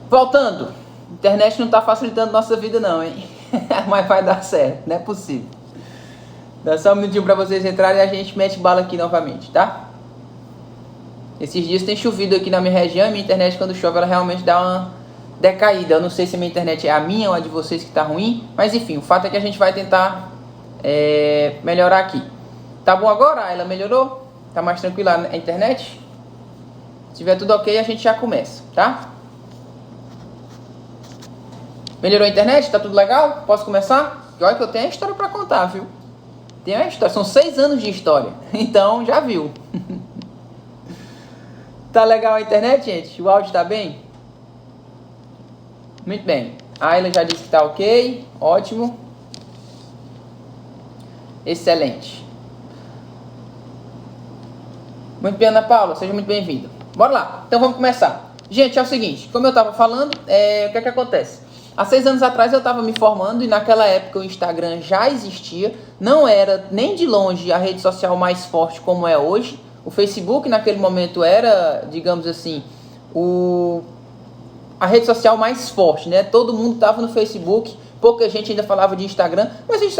Voltando, a internet não está facilitando nossa vida não, hein? Mas vai dar certo, não é possível. Dá só um minutinho para vocês entrarem e a gente mete bala aqui novamente, tá? Esses dias tem chovido aqui na minha região, e minha internet quando chove ela realmente dá uma decaída. Eu não sei se a minha internet é a minha ou a de vocês que tá ruim, mas enfim, o fato é que a gente vai tentar melhorar aqui. Tá bom agora? Ela melhorou? Tá mais tranquila a internet? Se tiver tudo ok, a gente já começa, tá? Melhorou a internet? Tá tudo legal? Posso começar? E olha que eu tenho a história para contar, viu? Tem a história, são 6 anos de história, então já viu. Tá legal a internet, gente? O áudio tá bem? Muito bem. A Ayla já disse que tá ok, ótimo. Excelente. Muito bem, Ana Paula, seja muito bem-vinda. Bora lá, então vamos começar. Gente, é o seguinte, como eu tava falando, o que é que acontece? Há 6 anos atrás eu estava me formando e naquela época o Instagram já existia. Não era nem de longe a rede social mais forte como é hoje. O Facebook naquele momento era, digamos assim, a rede social mais forte, né? Todo mundo estava no Facebook, pouca gente ainda falava de Instagram,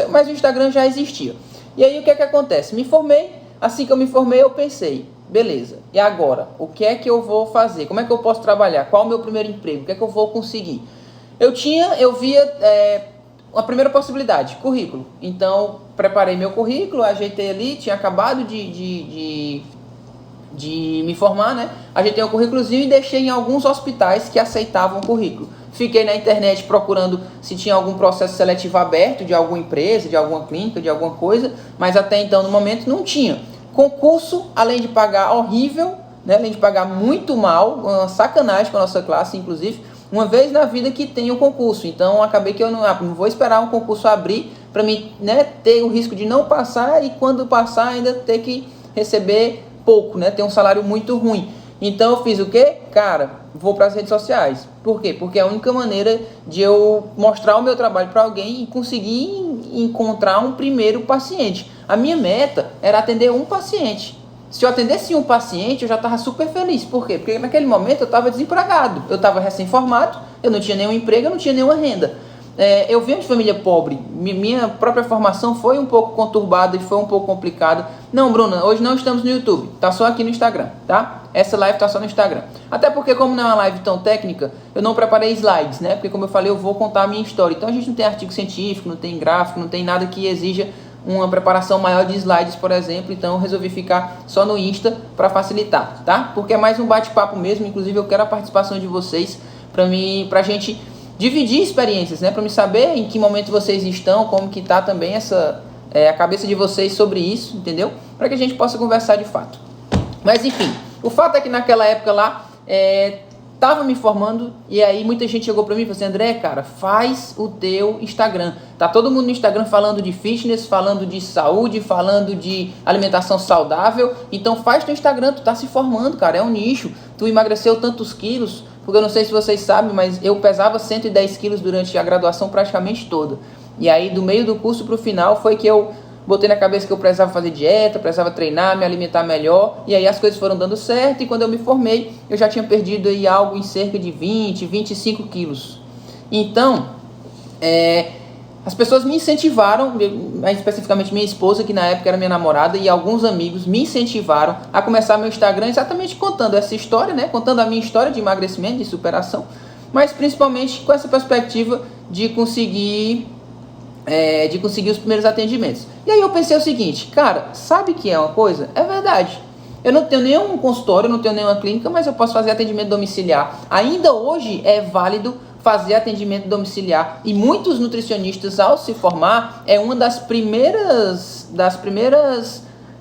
mas o Instagram já existia. E aí o que é que acontece? Me formei, assim que eu me formei eu pensei, beleza, e agora? O que é que eu vou fazer? Como é que eu posso trabalhar? Qual é o meu primeiro emprego? O que é que eu vou conseguir? Eu via a primeira possibilidade, currículo. Então, preparei meu currículo, ajeitei ali, tinha acabado de me formar, né? Ajeitei um currículozinho e deixei em alguns hospitais que aceitavam o currículo. Fiquei na internet procurando se tinha algum processo seletivo aberto de alguma empresa, de alguma clínica, de alguma coisa, mas até então, no momento, não tinha. Concurso, além de pagar horrível, né? Além de pagar muito mal, uma sacanagem com a nossa classe, inclusive, uma vez na vida que tem o concurso, então acabei que eu não vou esperar um concurso abrir para mim, né, ter o risco de não passar e quando passar ainda ter que receber pouco, né, ter um salário muito ruim. Então eu fiz o quê? Cara, vou para as redes sociais. Por quê? Porque é a única maneira de eu mostrar o meu trabalho para alguém e conseguir encontrar um primeiro paciente. A minha meta era atender um paciente. Se eu atendesse um paciente, eu já estava super feliz. Por quê? Porque naquele momento eu estava desempregado. Eu estava recém-formado, eu não tinha nenhum emprego, eu não tinha nenhuma renda. Eu venho de família pobre. Minha própria formação foi um pouco conturbada e foi um pouco complicada. Não, Bruna, hoje não estamos no YouTube. Tá só aqui no Instagram, tá? Essa live tá só no Instagram. Até porque, como não é uma live tão técnica, eu não preparei slides, né? Porque, como eu falei, eu vou contar a minha história. Então, a gente não tem artigo científico, não tem gráfico, não tem nada que exija uma preparação maior de slides, por exemplo, então eu resolvi ficar só no Insta para facilitar, tá? Porque é mais um bate-papo mesmo, inclusive eu quero a participação de vocês pra gente dividir experiências, né? Para me saber em que momento vocês estão, como que tá também a cabeça de vocês sobre isso, entendeu? Para que a gente possa conversar de fato. Mas enfim, o fato é que naquela época lá, tava me formando e aí muita gente chegou pra mim e falou assim, André, cara, faz o teu Instagram. Tá todo mundo no Instagram falando de fitness, falando de saúde, falando de alimentação saudável. Então faz teu Instagram, tu tá se formando, cara, é um nicho. Tu emagreceu tantos quilos, porque eu não sei se vocês sabem, mas eu pesava 110 quilos durante a graduação praticamente toda. E aí do meio do curso pro final foi que eu botei na cabeça que eu precisava fazer dieta, precisava treinar, me alimentar melhor, e aí as coisas foram dando certo, e quando eu me formei, eu já tinha perdido aí algo em cerca de 20, 25 quilos. Então, as pessoas me incentivaram, mais especificamente minha esposa, que na época era minha namorada, e alguns amigos me incentivaram a começar meu Instagram exatamente contando essa história, né? Contando a minha história de emagrecimento, de superação, mas principalmente com essa perspectiva de conseguir os primeiros atendimentos. E aí eu pensei o seguinte, cara, sabe que é uma coisa? É verdade. Eu não tenho nenhum consultório, não tenho nenhuma clínica, mas eu posso fazer atendimento domiciliar. Ainda hoje é válido fazer atendimento domiciliar. E muitos nutricionistas, ao se formar, é uma das primeiras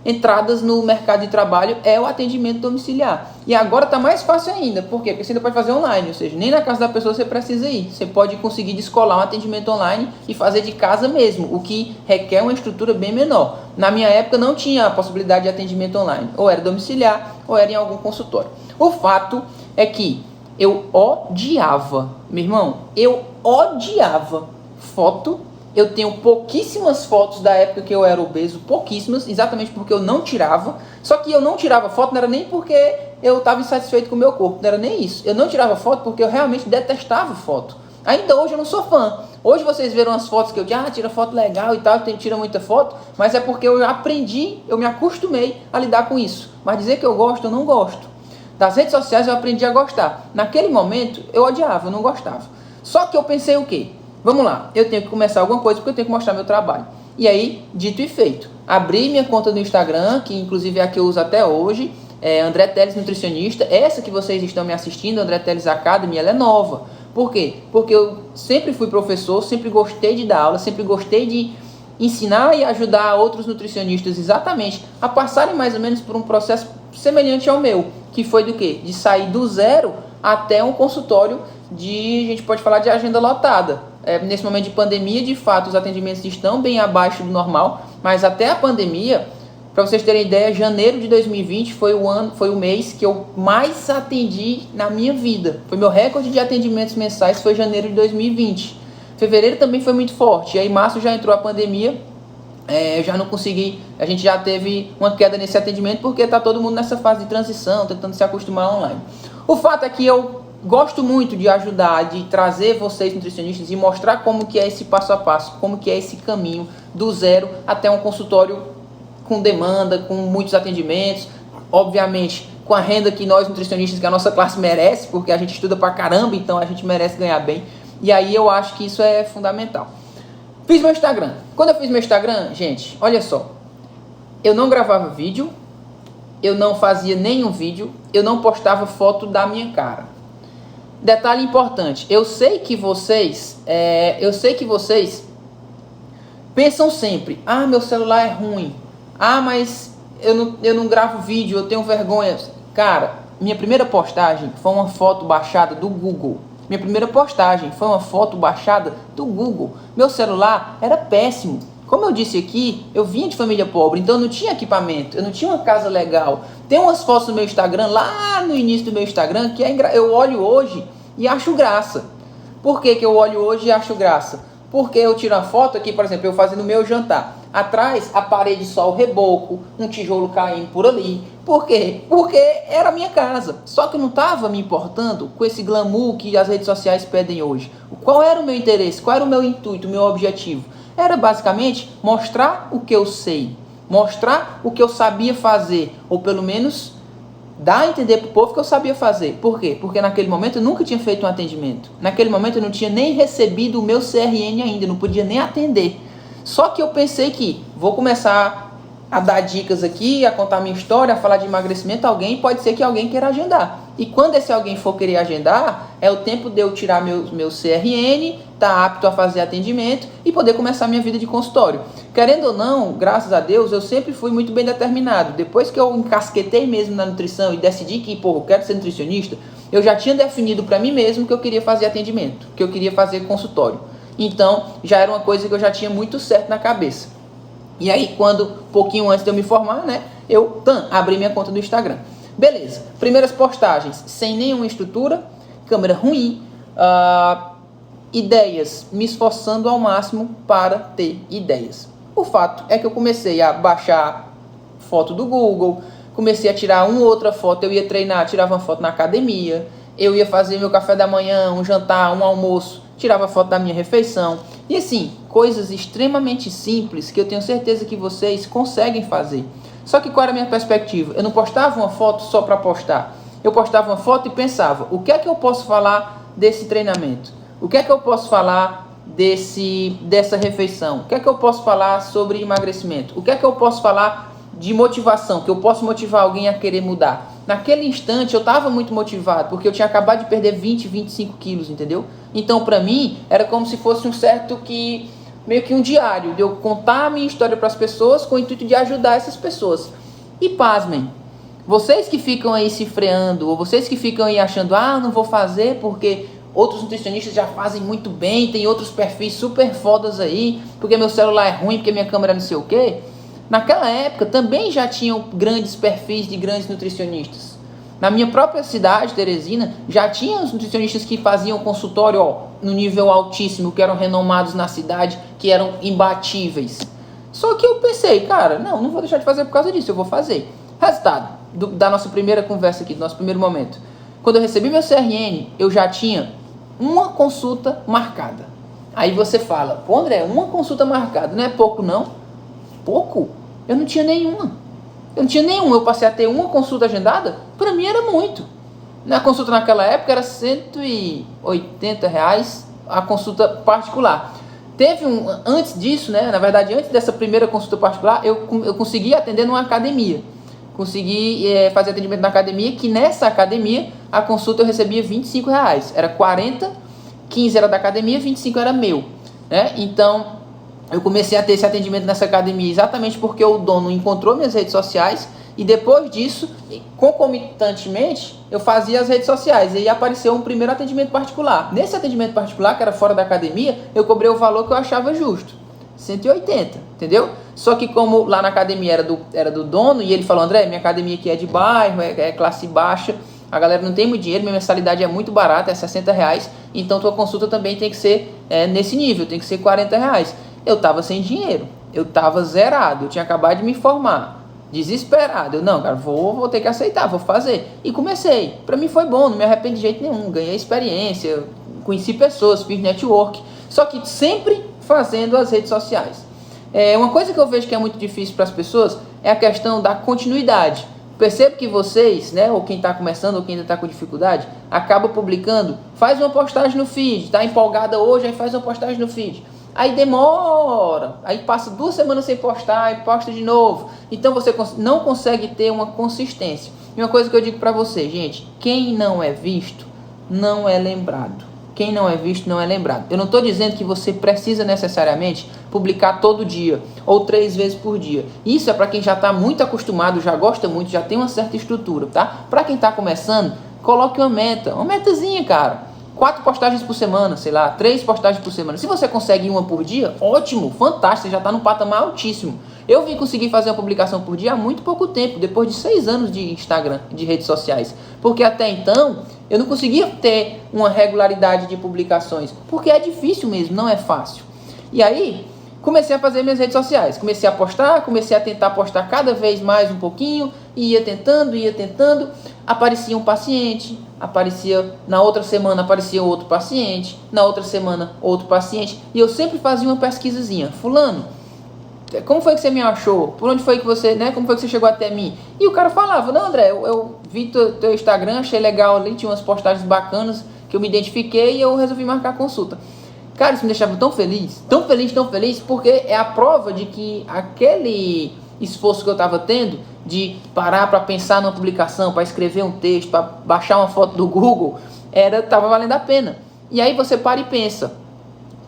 entradas no mercado de trabalho é o atendimento domiciliar. E agora está mais fácil ainda. Por quê? Porque você ainda pode fazer online, ou seja, nem na casa da pessoa você precisa ir. Você pode conseguir descolar um atendimento online e fazer de casa mesmo, o que requer uma estrutura bem menor. Na minha época não tinha a possibilidade de atendimento online. Ou era domiciliar, ou era em algum consultório. O fato é que eu odiava, meu irmão, eu odiava foto Eu tenho pouquíssimas fotos da época que eu era obeso, pouquíssimas, exatamente porque eu não tirava. Só que eu não tirava foto, não era nem porque eu estava insatisfeito com o meu corpo, não era nem isso. Eu não tirava foto porque eu realmente detestava foto. Ainda hoje eu não sou fã. Hoje vocês viram as fotos que eu digo, tira foto legal e tal, tira muita foto, mas é porque eu aprendi, eu me acostumei a lidar com isso. Mas dizer que eu gosto, eu não gosto. Das redes sociais eu aprendi a gostar. Naquele momento eu odiava, eu não gostava. Só que eu pensei o quê? Vamos lá, eu tenho que começar alguma coisa porque eu tenho que mostrar meu trabalho. E aí, dito e feito, abri minha conta no Instagram, que inclusive é a que eu uso até hoje, André Teles Nutricionista. Essa que vocês estão me assistindo, André Teles Academy, ela é nova. Por quê? Porque eu sempre fui professor, sempre gostei de dar aula, sempre gostei de ensinar e ajudar outros nutricionistas exatamente a passarem mais ou menos por um processo semelhante ao meu, que foi do quê? De sair do zero até um consultório a gente pode falar de agenda lotada. Nesse momento de pandemia, de fato, os atendimentos estão bem abaixo do normal, mas até a pandemia, para vocês terem ideia, janeiro de 2020 foi o mês que eu mais atendi na minha vida. Foi meu recorde de atendimentos mensais, foi janeiro de 2020. Fevereiro também foi muito forte, e aí março já entrou a pandemia, já não consegui, a gente já teve uma queda nesse atendimento, porque está todo mundo nessa fase de transição, tentando se acostumar online. O fato é que eu gosto muito de ajudar, de trazer vocês nutricionistas e mostrar como que é esse passo a passo, como que é esse caminho do zero até um consultório com demanda, com muitos atendimentos, obviamente com a renda que nós nutricionistas, que a nossa classe merece, porque a gente estuda pra caramba, então a gente merece ganhar bem. E aí eu acho que isso é fundamental. Fiz meu Instagram. Quando eu fiz meu Instagram, gente, olha só, eu não gravava vídeo, eu não fazia nenhum vídeo, eu não postava foto da minha cara. Detalhe importante, eu sei que vocês pensam sempre, meu celular é ruim, mas eu não gravo vídeo, eu tenho vergonha. Cara, minha primeira postagem foi uma foto baixada do Google. Minha primeira postagem foi uma foto baixada do Google. Meu celular era péssimo. Como eu disse aqui, eu vinha de família pobre, então eu não tinha equipamento, eu não tinha uma casa legal. Tem umas fotos no meu Instagram, lá no início do meu Instagram, que eu olho hoje e acho graça. Por que eu olho hoje e acho graça? Porque eu tiro uma foto aqui, por exemplo, eu fazendo o meu jantar. Atrás, a parede só o reboco, um tijolo caindo por ali. Por quê? Porque era a minha casa. Só que eu não estava me importando com esse glamour que as redes sociais pedem hoje. Qual era o meu interesse? Qual era o meu intuito, o meu objetivo? Era basicamente mostrar o que eu sei, mostrar o que eu sabia fazer, ou pelo menos dar a entender para o povo que eu sabia fazer. Por quê? Porque naquele momento eu nunca tinha feito um atendimento. Naquele momento eu não tinha nem recebido o meu CRN ainda, não podia nem atender. Só que eu pensei que vou começar a dar dicas aqui, a contar minha história, a falar de emagrecimento, pode ser que alguém queira agendar. E quando esse alguém for querer agendar, é o tempo de eu tirar meu CRN, estar apto a fazer atendimento e poder começar minha vida de consultório. Querendo ou não, graças a Deus, eu sempre fui muito bem determinado. Depois que eu encasquetei mesmo na nutrição e decidi que, eu quero ser nutricionista, eu já tinha definido para mim mesmo que eu queria fazer atendimento, que eu queria fazer consultório. Então, já era uma coisa que eu já tinha muito certo na cabeça. E aí, pouquinho antes de eu me formar, eu abri minha conta do Instagram. Beleza, primeiras postagens, sem nenhuma estrutura, câmera ruim, ideias, me esforçando ao máximo para ter ideias. O fato é que eu comecei a baixar foto do Google, comecei a tirar uma ou outra foto, eu ia treinar, tirava uma foto na academia, eu ia fazer meu café da manhã, um jantar, um almoço, tirava foto da minha refeição. E assim, coisas extremamente simples que eu tenho certeza que vocês conseguem fazer. Só que qual era a minha perspectiva? Eu não postava uma foto só para postar. Eu postava uma foto e pensava, o que é que eu posso falar desse treinamento? O que é que eu posso falar dessa refeição? O que é que eu posso falar sobre emagrecimento? O que é que eu posso falar de motivação, que eu posso motivar alguém a querer mudar? Naquele instante eu estava muito motivado, porque eu tinha acabado de perder 20, 25 quilos, entendeu? Então para mim era como se fosse meio que um diário, de eu contar a minha história para as pessoas com o intuito de ajudar essas pessoas. E pasmem, vocês que ficam aí se freando, ou vocês que ficam aí achando, não vou fazer porque outros nutricionistas já fazem muito bem, tem outros perfis super fodas aí, porque meu celular é ruim, porque minha câmera não sei o quê. Naquela época também já tinham grandes perfis de grandes nutricionistas. Na minha própria cidade, Teresina, já tinha os nutricionistas que faziam consultório no nível altíssimo, que eram renomados na cidade, que eram imbatíveis. Só que eu pensei, cara, não vou deixar de fazer por causa disso, eu vou fazer. Resultado da nossa primeira conversa aqui, do nosso primeiro momento. Quando eu recebi meu CRN, eu já tinha uma consulta marcada. Aí você fala, pô André, uma consulta marcada, não é pouco não? Pouco? Eu não tinha nenhuma. Eu passei a ter uma consulta agendada, para mim era muito. Na consulta naquela época era R$180 a consulta particular. Teve antes disso, né? Na verdade, antes dessa primeira consulta particular, eu consegui atender numa academia. Consegui fazer atendimento na academia, que nessa academia a consulta eu recebia R$25. Era 40, 15 era da academia, 25 era meu. Né? Então, eu comecei a ter esse atendimento nessa academia exatamente porque o dono encontrou minhas redes sociais e depois disso, concomitantemente, eu fazia as redes sociais e aí apareceu um primeiro atendimento particular. Nesse atendimento particular, que era fora da academia, eu cobrei o valor que eu achava justo, 180, entendeu? Só que como lá na academia era do dono e ele falou, André, minha academia aqui é de bairro, é classe baixa, a galera não tem muito dinheiro, minha mensalidade é muito barata, é R$60, então tua consulta também tem que ser nesse nível, tem que ser R$40. Eu tava sem dinheiro, eu tava zerado, eu tinha acabado de me formar, desesperado. Eu, não, cara, vou ter que aceitar, vou fazer. E comecei. Pra mim foi bom, não me arrependo de jeito nenhum, ganhei experiência, conheci pessoas, fiz network, só que sempre fazendo as redes sociais. Uma coisa que eu vejo que é muito difícil para as pessoas é a questão da continuidade. Percebo que vocês, né, ou quem está começando, ou quem ainda está com dificuldade, acaba publicando, faz uma postagem no feed, está empolgada hoje, aí faz uma postagem no feed. Aí demora, aí passa 2 semanas sem postar, aí posta de novo. Então você não consegue ter uma consistência. E uma coisa que eu digo para você, gente, quem não é visto, não é lembrado. Quem não é visto, não é lembrado. Eu não estou dizendo que você precisa necessariamente publicar todo dia, ou 3 vezes por dia. Isso é para quem já está muito acostumado, já gosta muito, já tem uma certa estrutura, tá? Para quem está começando, coloque uma metazinha, cara. 4 postagens por semana, sei lá, 3 postagens por semana. Se você consegue uma por dia, ótimo, fantástico, você já está num patamar altíssimo. Eu vim conseguir fazer uma publicação por dia há muito pouco tempo, depois de 6 anos de Instagram, de redes sociais. Porque até então, eu não conseguia ter uma regularidade de publicações, porque é difícil mesmo, não é fácil. E aí, comecei a fazer minhas redes sociais, comecei a postar, comecei a tentar postar cada vez mais um pouquinho, ia tentando, aparecia um paciente, na outra semana aparecia outro paciente, na outra semana outro paciente, e eu sempre fazia uma pesquisazinha, fulano, como foi que você me achou? Por onde foi que você, né? Como foi que você chegou até mim? E o cara falava, não André, eu vi teu Instagram, achei legal ali, tinha umas postagens bacanas, que eu me identifiquei e eu resolvi marcar a consulta. Cara, isso me deixava tão feliz, porque é a prova de que aquele esforço que eu estava tendo de parar para pensar numa publicação, para escrever um texto, para baixar uma foto do Google, estava valendo a pena. E aí você para e pensa,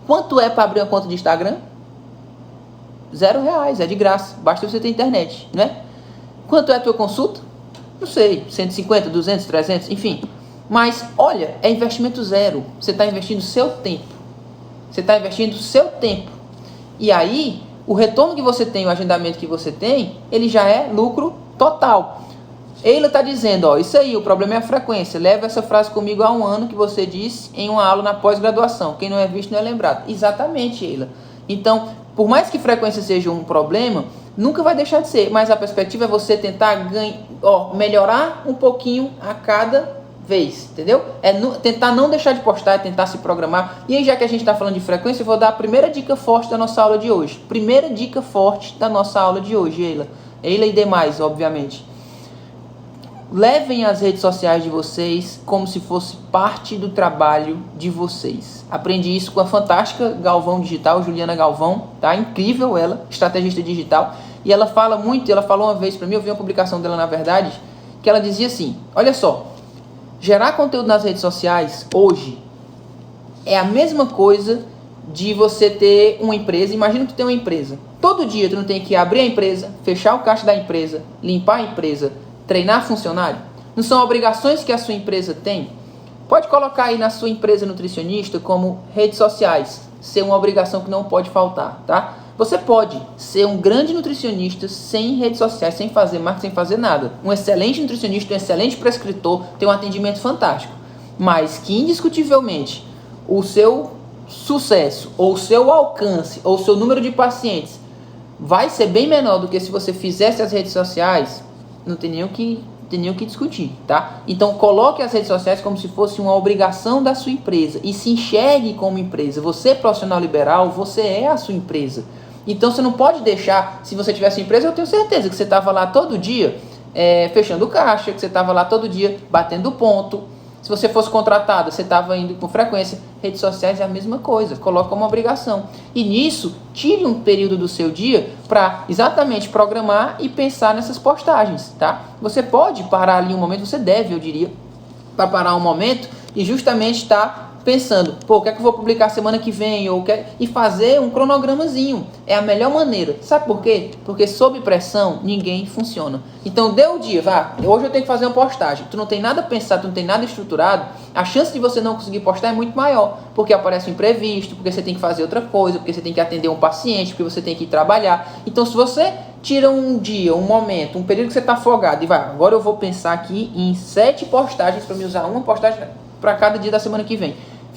quanto é para abrir uma conta de Instagram? R$0, é de graça, basta você ter internet, né? Quanto é a tua consulta? Não sei, 150, 200, 300, enfim. Mas, olha, é investimento zero, você está investindo seu tempo. E aí, o retorno que você tem, o agendamento que você tem, ele já é lucro total. Eila está dizendo, isso aí, o problema é a frequência. Leva essa frase comigo há 1 ano que você disse em uma aula na pós-graduação. Quem não é visto não é lembrado. Exatamente, Eila. Então, por mais que frequência seja um problema, nunca vai deixar de ser. Mas a perspectiva é você tentar melhorar um pouquinho a cada vez, entendeu? Tentar não deixar de postar, é tentar se programar. E aí, já que a gente está falando de frequência, eu vou dar a primeira dica forte da nossa aula de hoje. Eila e demais, obviamente. Levem as redes sociais de vocês como se fosse parte do trabalho de vocês. Aprendi isso com a fantástica Galvão Digital, Juliana Galvão, tá? Incrível ela, estrategista digital. E ela fala muito, ela falou uma vez para mim, eu vi uma publicação dela na verdade, que ela dizia assim, olha só, gerar conteúdo nas redes sociais hoje é a mesma coisa de você ter uma empresa. Imagina que tu tem uma empresa. Todo dia tu não tem que abrir a empresa, fechar o caixa da empresa, limpar a empresa, treinar funcionário? Não são obrigações que a sua empresa tem? Pode colocar aí na sua empresa nutricionista como redes sociais, ser uma obrigação que não pode faltar, tá? Você pode ser um grande nutricionista sem redes sociais, sem fazer marketing, sem fazer nada. Um excelente nutricionista, um excelente prescritor, tem um atendimento fantástico. Mas que indiscutivelmente o seu sucesso, ou o seu alcance, ou o seu número de pacientes vai ser bem menor do que se você fizesse as redes sociais, não tem nem o que discutir, tá? Então coloque as redes sociais como se fosse uma obrigação da sua empresa e se enxergue como empresa. Você é profissional liberal, você é a sua empresa. Então você não pode deixar, se você tivesse uma empresa, eu tenho certeza que você estava lá todo dia fechando caixa, que você estava lá todo dia batendo ponto. Se você fosse contratado, você estava indo com frequência. Redes sociais é a mesma coisa, coloca como obrigação. E nisso, tire um período do seu dia para exatamente programar e pensar nessas postagens, tá? Você pode parar ali um momento, você deve, eu diria, para parar um momento e justamente estar pensando, pô, o que é que eu vou publicar semana que vem? E fazer um cronogramazinho. É a melhor maneira. Sabe por quê? Porque sob pressão, ninguém funciona. Então, deu o dia, hoje eu tenho que fazer uma postagem. Tu não tem nada pensado, tu não tem nada estruturado, a chance de você não conseguir postar é muito maior. Porque aparece um imprevisto, porque você tem que fazer outra coisa, porque você tem que atender um paciente, porque você tem que ir trabalhar. Então, se você tira um dia, um momento, um período que você está afogado e agora eu vou pensar aqui em 7 postagens para me usar uma postagem para cada dia da semana que vem.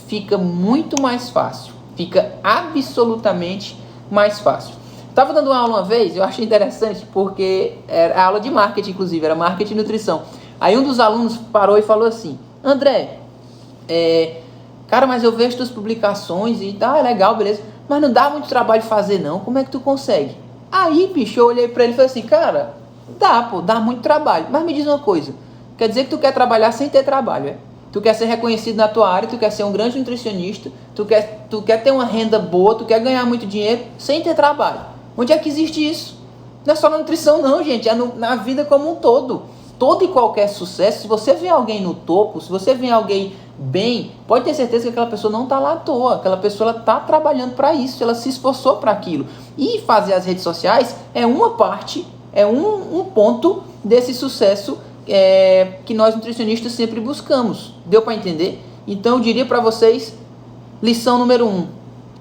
Fica muito mais fácil, fica absolutamente mais fácil. Estava dando uma aula uma vez, eu achei interessante, porque era aula de marketing, inclusive, era marketing e nutrição. Aí um dos alunos parou e falou assim, André, cara, mas eu vejo tuas publicações e tá, é legal, beleza, mas não dá muito trabalho fazer não, como é que tu consegue? Aí, bicho, eu olhei pra ele e falei assim, cara, dá muito trabalho, mas me diz uma coisa, quer dizer que tu quer trabalhar sem ter trabalho, Tu quer ser reconhecido na tua área, tu quer ser um grande nutricionista, tu quer ter uma renda boa, tu quer ganhar muito dinheiro sem ter trabalho. Onde é que existe isso? Não é só na nutrição não, gente, é na vida como um todo. Todo e qualquer sucesso, se você vê alguém no topo, se você vê alguém bem, pode ter certeza que aquela pessoa não está lá à toa, aquela pessoa está trabalhando para isso, ela se esforçou para aquilo. E fazer as redes sociais é uma parte, é um ponto desse sucesso que nós nutricionistas sempre buscamos. Deu para entender? Então eu diria para vocês, lição número 1,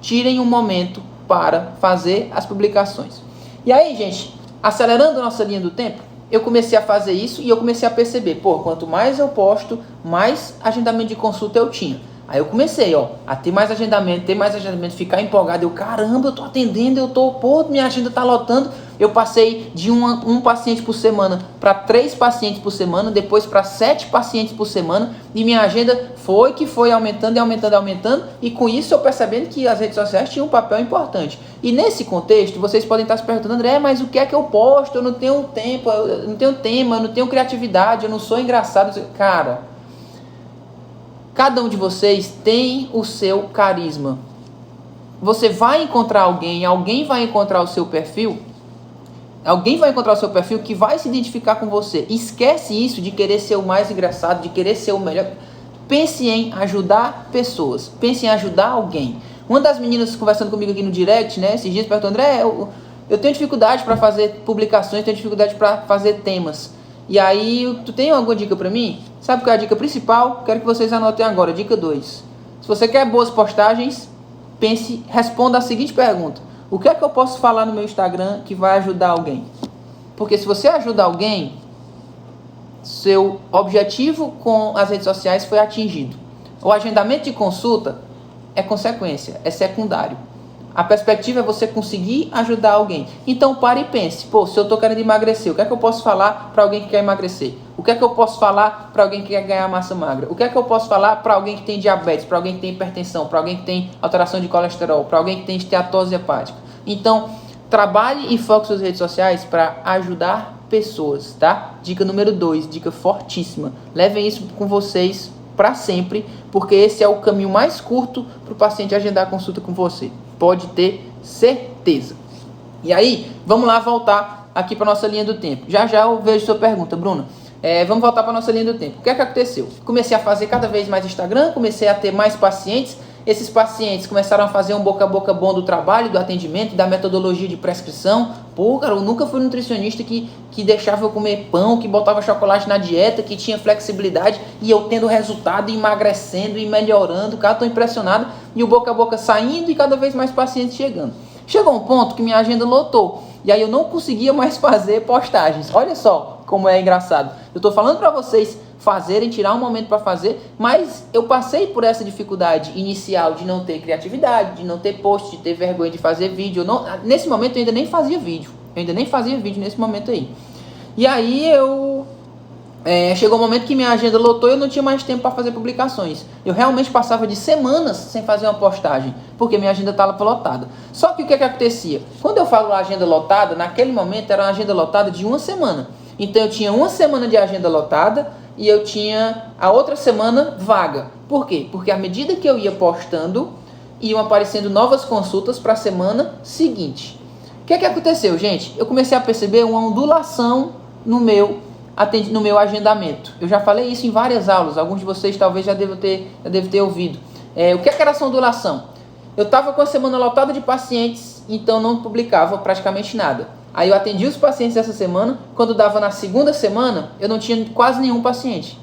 tirem um momento para fazer as publicações. E aí, gente, acelerando a nossa linha do tempo, eu comecei a fazer isso e eu comecei a perceber, quanto mais eu posto, mais agendamento de consulta eu tinha. Aí eu comecei, a ter mais agendamento, ficar empolgado. Caramba, eu tô atendendo, minha agenda tá lotando. Eu passei de um paciente por semana para 3 pacientes por semana, depois para 7 pacientes por semana, e minha agenda foi aumentando, e com isso eu percebendo que as redes sociais tinham um papel importante. E nesse contexto, vocês podem estar se perguntando, André, mas o que é que eu posto? Eu não tenho tempo, eu não tenho tema, eu não tenho criatividade, eu não sou engraçado. Cara, cada um de vocês tem o seu carisma. Você vai encontrar alguém vai encontrar o seu perfil, que vai se identificar com você. Esquece isso de querer ser o mais engraçado, de querer ser o melhor. Pense em ajudar pessoas, pense em ajudar alguém. Uma das meninas conversando comigo aqui no direct, esses dias, perguntou, André, eu tenho dificuldade para fazer publicações, tenho dificuldade para fazer temas. E aí, tu tem alguma dica para mim? Sabe qual é a dica principal? Quero que vocês anotem agora. Dica 2. Se você quer boas postagens, responda a seguinte pergunta. O que é que eu posso falar no meu Instagram que vai ajudar alguém? Porque se você ajuda alguém, seu objetivo com as redes sociais foi atingido. O agendamento de consulta é consequência, é secundário. A perspectiva é você conseguir ajudar alguém. Então pare e pense, se eu estou querendo emagrecer, o que é que eu posso falar para alguém que quer emagrecer? O que é que eu posso falar para alguém que quer ganhar massa magra? O que é que eu posso falar para alguém que tem diabetes, para alguém que tem hipertensão, para alguém que tem alteração de colesterol, para alguém que tem esteatose hepática? Então, trabalhe e foque suas redes sociais para ajudar pessoas, tá? Dica número 2, dica fortíssima. Levem isso com vocês para sempre, porque esse é o caminho mais curto para o paciente agendar a consulta com você. Pode ter certeza. E aí, vamos lá voltar aqui para nossa linha do tempo. Já eu vejo sua pergunta, Bruna. Vamos voltar para nossa linha do tempo. O que é que aconteceu? Comecei a fazer cada vez mais Instagram, comecei a ter mais pacientes. Esses pacientes começaram a fazer um boca a boca bom do trabalho, do atendimento, da metodologia de prescrição. Cara, eu nunca fui nutricionista que deixava eu comer pão, que botava chocolate na dieta, que tinha flexibilidade, e eu tendo resultado, emagrecendo e melhorando. Cara, estou impressionado. E o boca a boca saindo e cada vez mais pacientes chegando. Chegou um ponto que minha agenda lotou. E aí eu não conseguia mais fazer postagens. Olha só como é engraçado. Eu estou falando para vocês fazerem, tirar um momento para fazer, mas eu passei por essa dificuldade inicial de não ter criatividade, de não ter post, de ter vergonha de fazer vídeo. Nesse momento eu ainda nem fazia vídeo. Nesse momento aí. E aí chegou um momento que minha agenda lotou e eu não tinha mais tempo para fazer publicações. Eu realmente passava de semanas sem fazer uma postagem, porque minha agenda estava lotada. Só que o que acontecia? Quando eu falo agenda lotada, naquele momento era uma agenda lotada de uma semana. Então eu tinha uma semana de agenda lotada e eu tinha a outra semana vaga. Por quê? Porque à medida que eu ia postando, iam aparecendo novas consultas para a semana seguinte. O que aconteceu, gente? Eu comecei a perceber uma ondulação no meu agendamento. Eu já falei isso em várias aulas, alguns de vocês talvez já devem ter ouvido. O que era essa ondulação? Eu estava com a semana lotada de pacientes, então não publicava praticamente nada. Aí eu atendi os pacientes essa semana, quando dava na segunda semana, eu não tinha quase nenhum paciente.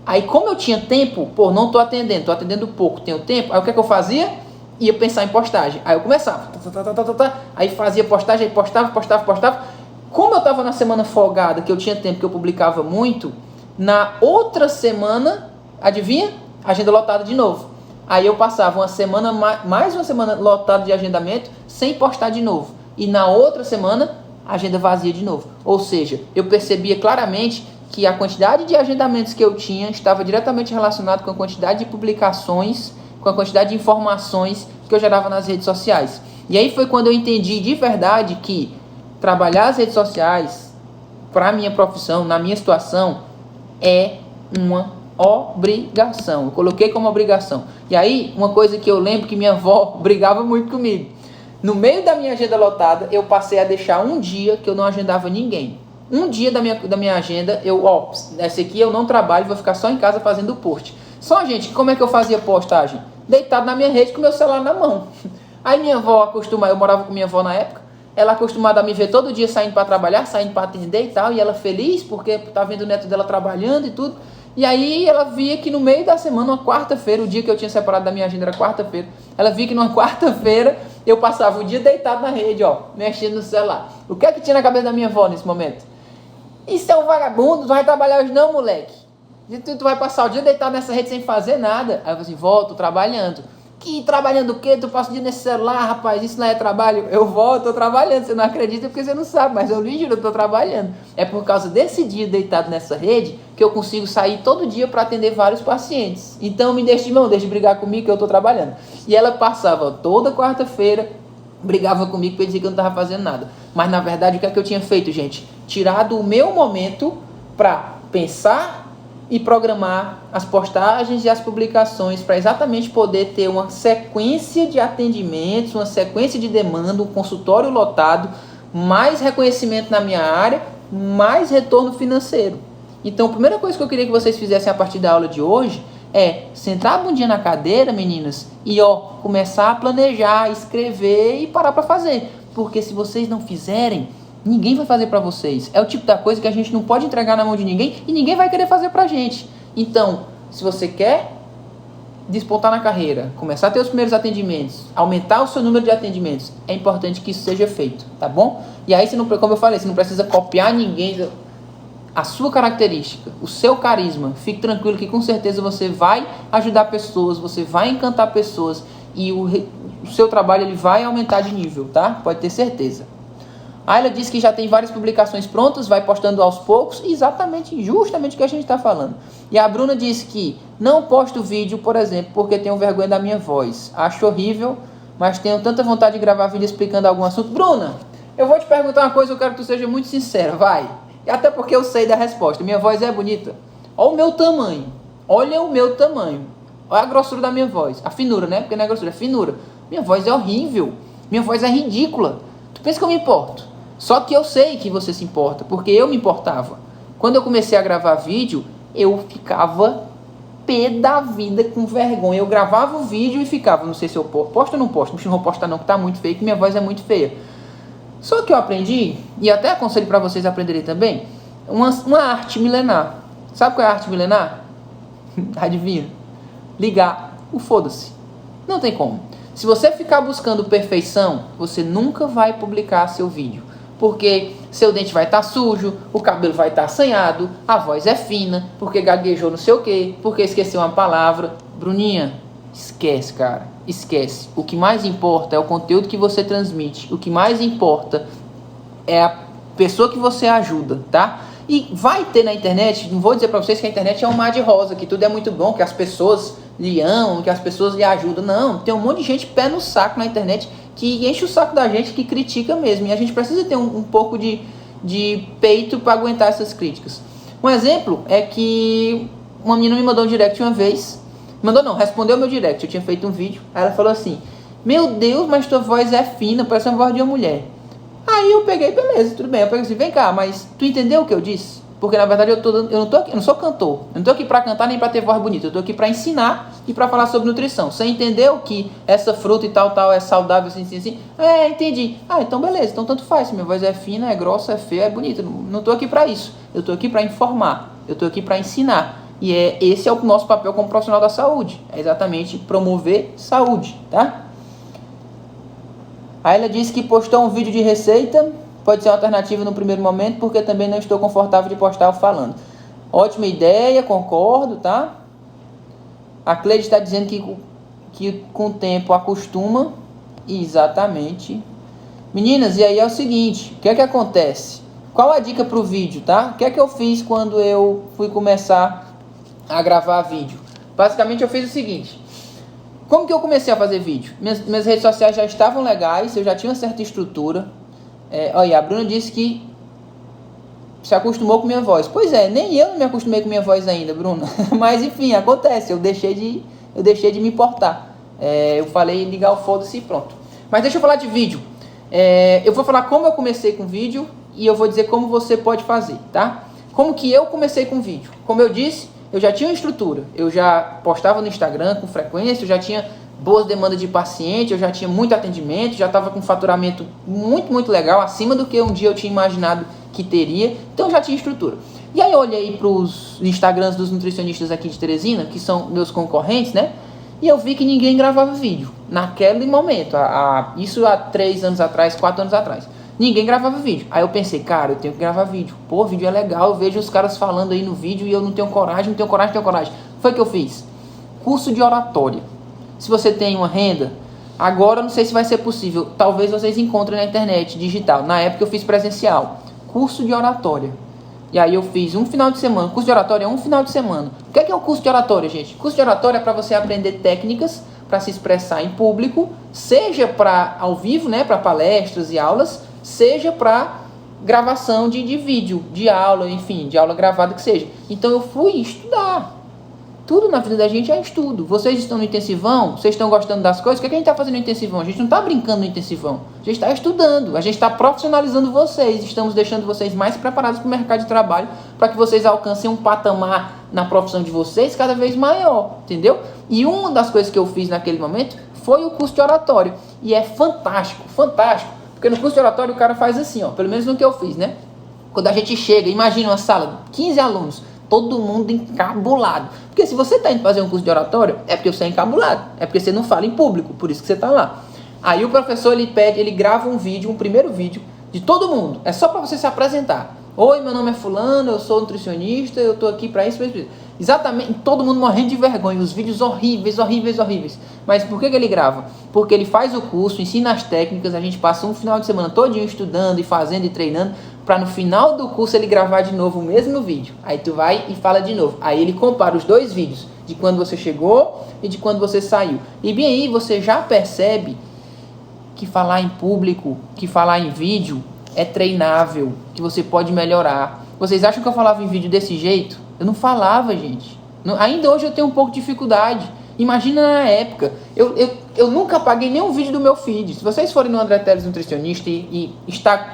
Aí como eu tinha tempo, não estou atendendo pouco, tenho tempo, aí o que eu fazia? Ia pensar em postagem. Aí eu começava, aí fazia postagem, aí postava. Como eu estava na semana folgada, que eu tinha tempo, que eu publicava muito, na outra semana, adivinha? Agenda lotada de novo. Aí eu passava mais uma semana lotada de agendamento, sem postar de novo. E na outra semana, agenda vazia de novo. Ou seja, eu percebia claramente que a quantidade de agendamentos que eu tinha estava diretamente relacionado com a quantidade de publicações, com a quantidade de informações que eu gerava nas redes sociais. E aí foi quando eu entendi de verdade que trabalhar as redes sociais, para a minha profissão, na minha situação, é uma obrigação. Eu coloquei como obrigação. E aí, uma coisa que eu lembro que minha avó brigava muito comigo. No meio da minha agenda lotada, eu passei a deixar um dia que eu não agendava ninguém. Um dia da minha agenda, esse aqui eu não trabalho, vou ficar só em casa fazendo post. Só, gente, como é que eu fazia postagem? Deitado na minha rede com meu celular na mão. Aí minha avó eu morava com minha avó na época, ela acostumada a me ver todo dia saindo para trabalhar, saindo para atender e tal, e ela feliz porque tá vendo o neto dela trabalhando e tudo. E aí ela via que no meio da semana, uma quarta-feira, o dia que eu tinha separado da minha agenda era quarta-feira, ela via que numa quarta-feira eu passava o dia deitado na rede, mexendo no celular. O que é que tinha na cabeça da minha avó nesse momento? Isso é um vagabundo, tu vai trabalhar hoje não, moleque. Tu vai passar o dia deitado nessa rede sem fazer nada. Aí eu falei assim, vó, tô trabalhando. Que trabalhando o quê? Tu passa o dia nesse celular, rapaz, isso não é trabalho. Eu volto, tô trabalhando, você não acredita porque você não sabe, mas eu lhe juro, eu tô trabalhando. É por causa desse dia deitado nessa rede que eu consigo sair todo dia para atender vários pacientes. Então me deixe de brigar comigo que eu tô trabalhando. E ela passava toda quarta-feira, brigava comigo para dizer que eu não tava fazendo nada. Mas na verdade o que é que eu tinha feito, gente? Tirado o meu momento para pensar e programar as postagens e as publicações para exatamente poder ter uma sequência de atendimentos, uma sequência de demanda, um consultório lotado, mais reconhecimento na minha área, mais retorno financeiro. Então, a primeira coisa que eu queria que vocês fizessem a partir da aula de hoje é sentar a bundinha na cadeira, meninas, e começar a planejar, escrever e parar para fazer. Porque se vocês não fizerem, ninguém vai fazer para vocês. É o tipo da coisa que a gente não pode entregar na mão de ninguém e ninguém vai querer fazer pra gente. Então, se você quer despontar na carreira, começar a ter os primeiros atendimentos, aumentar o seu número de atendimentos, é importante que isso seja feito, tá bom? E aí, como eu falei, você não precisa copiar ninguém, a sua característica, o seu carisma. Fique tranquilo que com certeza você vai ajudar pessoas, você vai encantar pessoas e o seu trabalho ele vai aumentar de nível, tá? Pode ter certeza. A Ayla disse que já tem várias publicações prontas, vai postando aos poucos, justamente o que a gente está falando. E a Bruna disse que não posto vídeo, por exemplo, porque tenho vergonha da minha voz. Acho horrível, mas tenho tanta vontade de gravar vídeo explicando algum assunto. Bruna, eu vou te perguntar uma coisa, eu quero que tu seja muito sincera, vai. E até porque eu sei da resposta. Minha voz é bonita. Olha o meu tamanho. Olha o meu tamanho. Olha a grossura da minha voz. A finura, né? Porque não é grossura, é finura. Minha voz é horrível. Minha voz é ridícula. Tu pensa que eu me importo? Só que eu sei que você se importa, porque eu me importava. Quando eu comecei a gravar vídeo, eu ficava pé da vida, com vergonha. Eu gravava o vídeo e ficava, não sei se eu posto ou não posto. Não vou postar não, que tá muito feio, que minha voz é muito feia. Só que eu aprendi, e até aconselho para vocês aprenderem também, uma arte milenar. Sabe qual é a arte milenar? Adivinha? Ligar o foda-se. Não tem como. Se você ficar buscando perfeição, você nunca vai publicar seu vídeo. Porque seu dente vai estar sujo, o cabelo vai estar assanhado, a voz é fina, porque gaguejou não sei o quê, porque esqueceu uma palavra. Bruninha, esquece, cara. Esquece. O que mais importa é o conteúdo que você transmite. O que mais importa é a pessoa que você ajuda, tá? E vai ter na internet, não vou dizer pra vocês que a internet é um mar de rosa, que tudo é muito bom, que as pessoas lhe amam, que as pessoas lhe ajudam. Não, tem um monte de gente pé no saco na internet que enche o saco da gente, que critica mesmo. E a gente precisa ter um pouco de peito para aguentar essas críticas. Um exemplo é que uma menina me mandou um direct uma vez. Respondeu meu direct. Eu tinha feito um vídeo. Aí ela falou assim: meu Deus, mas tua voz é fina, parece uma voz de uma mulher. Aí eu peguei, beleza, tudo bem. Eu peguei assim: vem cá, mas tu entendeu o que eu disse? Porque na verdade eu não sou cantor. Eu não tô aqui pra cantar nem pra ter voz bonita. Eu tô aqui pra ensinar e pra falar sobre nutrição. Você entendeu que essa fruta e tal é saudável, assim? É, entendi. Ah, então beleza. Então tanto faz. Se minha voz é fina, é grossa, é feia, é bonita. Não tô aqui pra isso. Eu tô aqui pra informar. Eu tô aqui pra ensinar. E esse é o nosso papel como profissional da saúde. É exatamente promover saúde, tá? Aí ela disse que postou um vídeo de receita. Pode ser uma alternativa no primeiro momento, porque também não estou confortável de postar eu falando. Ótima ideia, concordo, tá? A Cleide está dizendo que com o tempo acostuma. Exatamente. Meninas, e aí é o seguinte, o que é que acontece? Qual a dica para o vídeo, tá? O que é que eu fiz quando eu fui começar a gravar vídeo? Basicamente eu fiz o seguinte. Como que eu comecei a fazer vídeo? Minhas redes sociais já estavam legais, eu já tinha uma certa estrutura. Olha, a Bruna disse que se acostumou com minha voz. Pois é, nem eu me acostumei com minha voz ainda, Bruna. Mas enfim, acontece, eu deixei de me importar. Eu falei ligar o foda-se e pronto. Mas deixa eu falar de vídeo. Eu vou falar como eu comecei com vídeo e eu vou dizer como você pode fazer, tá? Como que eu comecei com vídeo? Como eu disse, eu já tinha uma estrutura. Eu já postava no Instagram com frequência, eu já tinha boas demandas de paciente, eu já tinha muito atendimento, já estava com um faturamento muito, muito legal, acima do que um dia eu tinha imaginado que teria, então eu já tinha estrutura. E aí eu olhei para os Instagrams dos nutricionistas aqui de Teresina, que são meus concorrentes, né? E eu vi que ninguém gravava vídeo, naquele momento, isso há 3 anos atrás, 4 anos atrás. Ninguém gravava vídeo. Aí eu pensei, cara, eu tenho que gravar vídeo. Pô, vídeo é legal, eu vejo os caras falando aí no vídeo e eu não tenho coragem. Foi o que eu fiz. Curso de oratória. Se você tem uma renda, agora não sei se vai ser possível. Talvez vocês encontrem na internet, digital. Na época eu fiz presencial. Curso de oratória. E aí eu fiz um final de semana. Curso de oratória é um final de semana. O que é o curso de oratória, gente? Curso de oratória é para você aprender técnicas para se expressar em público, seja para ao vivo, né, para palestras e aulas, seja para gravação de vídeo, de aula, enfim, de aula gravada que seja. Então eu fui estudar. Tudo na vida da gente é estudo. Vocês estão no intensivão, vocês estão gostando das coisas, o que a gente está fazendo no intensivão? A gente não está brincando no intensivão, a gente está estudando, a gente está profissionalizando vocês, estamos deixando vocês mais preparados para o mercado de trabalho, para que vocês alcancem um patamar na profissão de vocês cada vez maior, entendeu? E uma das coisas que eu fiz naquele momento foi o curso de oratório, e é fantástico, fantástico, porque no curso de oratório o cara faz assim, ó, pelo menos no que eu fiz, né? Quando a gente chega, imagina uma sala, 15 alunos, todo mundo encabulado. Porque se você está indo fazer um curso de oratório, é porque você é encabulado. É porque você não fala em público, por isso que você está lá. Aí o professor, ele grava um vídeo, um primeiro vídeo, de todo mundo. É só para você se apresentar. Oi, meu nome é fulano, eu sou nutricionista, eu estou aqui para isso. Exatamente, todo mundo morrendo de vergonha. Os vídeos horríveis. Mas por que ele grava? Porque ele faz o curso, ensina as técnicas, a gente passa um final de semana todinho estudando e fazendo e treinando, para no final do curso ele gravar de novo o mesmo vídeo. Aí tu vai e fala de novo. Aí ele compara os dois vídeos, de quando você chegou e de quando você saiu. E bem aí você já percebe que falar em público, que falar em vídeo é treinável, que você pode melhorar. Vocês acham que eu falava em vídeo desse jeito? Eu não falava, gente. Ainda hoje eu tenho um pouco de dificuldade. Imagina na época. Eu nunca apaguei nenhum vídeo do meu feed. Se vocês forem no André Teles Nutricionista e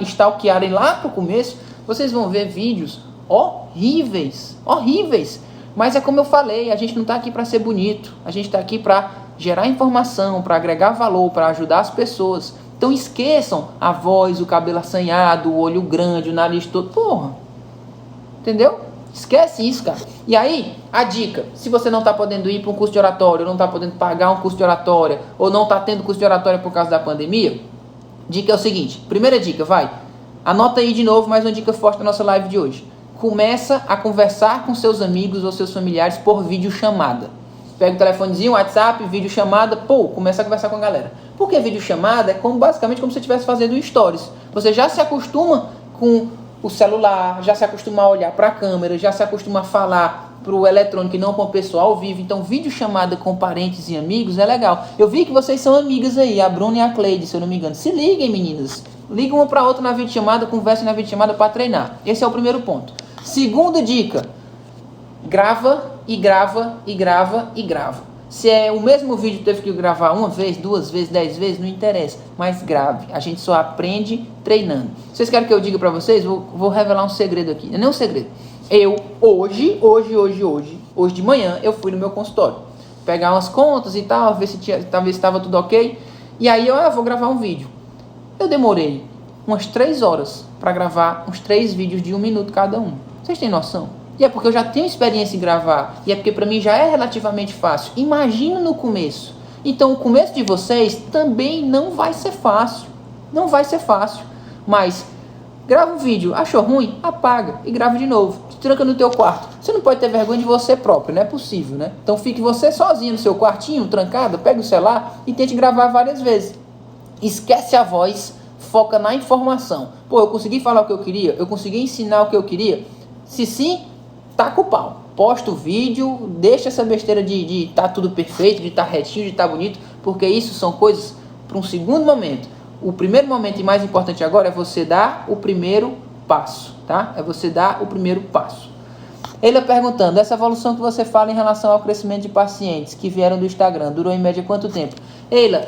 stalkearem lá pro começo, vocês vão ver vídeos horríveis. Horríveis. Mas é como eu falei, a gente não está aqui para ser bonito. A gente está aqui para gerar informação, para agregar valor, para ajudar as pessoas. Então esqueçam a voz, o cabelo assanhado, o olho grande, o nariz todo. Porra. Entendeu? Esquece isso, cara. E aí, a dica, se você não está podendo ir para um curso de oratória, ou não está podendo pagar um curso de oratória, ou não está tendo curso de oratória por causa da pandemia, dica é o seguinte, primeira dica, vai, anota aí de novo mais uma dica forte da nossa live de hoje. Começa a conversar com seus amigos ou seus familiares por videochamada. Pega o telefonezinho, WhatsApp, videochamada, começa a conversar com a galera. Porque videochamada é basicamente como se você estivesse fazendo stories. Você já se acostuma com o celular, já se acostuma a olhar para a câmera, já se acostuma a falar para o eletrônico e não com o pessoal ao vivo. Então, videochamada com parentes e amigos é legal. Eu vi que vocês são amigas aí, a Bruna e a Cleide, se eu não me engano. Se liguem, meninas. Ligam uma para outra na videochamada, conversem na videochamada para treinar. Esse é o primeiro ponto. Segunda dica, grava e grava e grava e grava. Se é o mesmo vídeo que teve que gravar uma vez, 2 vezes, 10 vezes, não interessa. Mas grave. A gente só aprende treinando. Vocês querem que eu diga pra vocês? Vou revelar um segredo aqui. Não é nem um segredo. Eu, hoje de manhã, eu fui no meu consultório. Pegar umas contas e tal, ver se estava tudo ok. E aí eu vou gravar um vídeo. Eu demorei umas 3 horas para gravar uns 3 vídeos de 1 minuto cada um. Vocês têm noção? E é porque eu já tenho experiência em gravar. E é porque para mim já é relativamente fácil. Imagina no começo. Então o começo de vocês também não vai ser fácil. Não vai ser fácil. Mas grava um vídeo, achou ruim? Apaga e grava de novo. Te tranca no teu quarto. Você não pode ter vergonha de você próprio, não é possível, né? Então fique você sozinho no seu quartinho, trancado, pega o celular e tente gravar várias vezes. Esquece a voz, foca na informação. Eu consegui falar o que eu queria? Eu consegui ensinar o que eu queria? Se sim, taca o pau, posta o vídeo, deixa essa besteira de tá tudo perfeito, de tá retinho, de tá bonito, porque isso são coisas para um segundo momento. O primeiro momento e mais importante agora é você dar o primeiro passo, tá? É você dar o primeiro passo. Ele perguntando, essa evolução que você fala em relação ao crescimento de pacientes que vieram do Instagram, durou em média quanto tempo? Eila,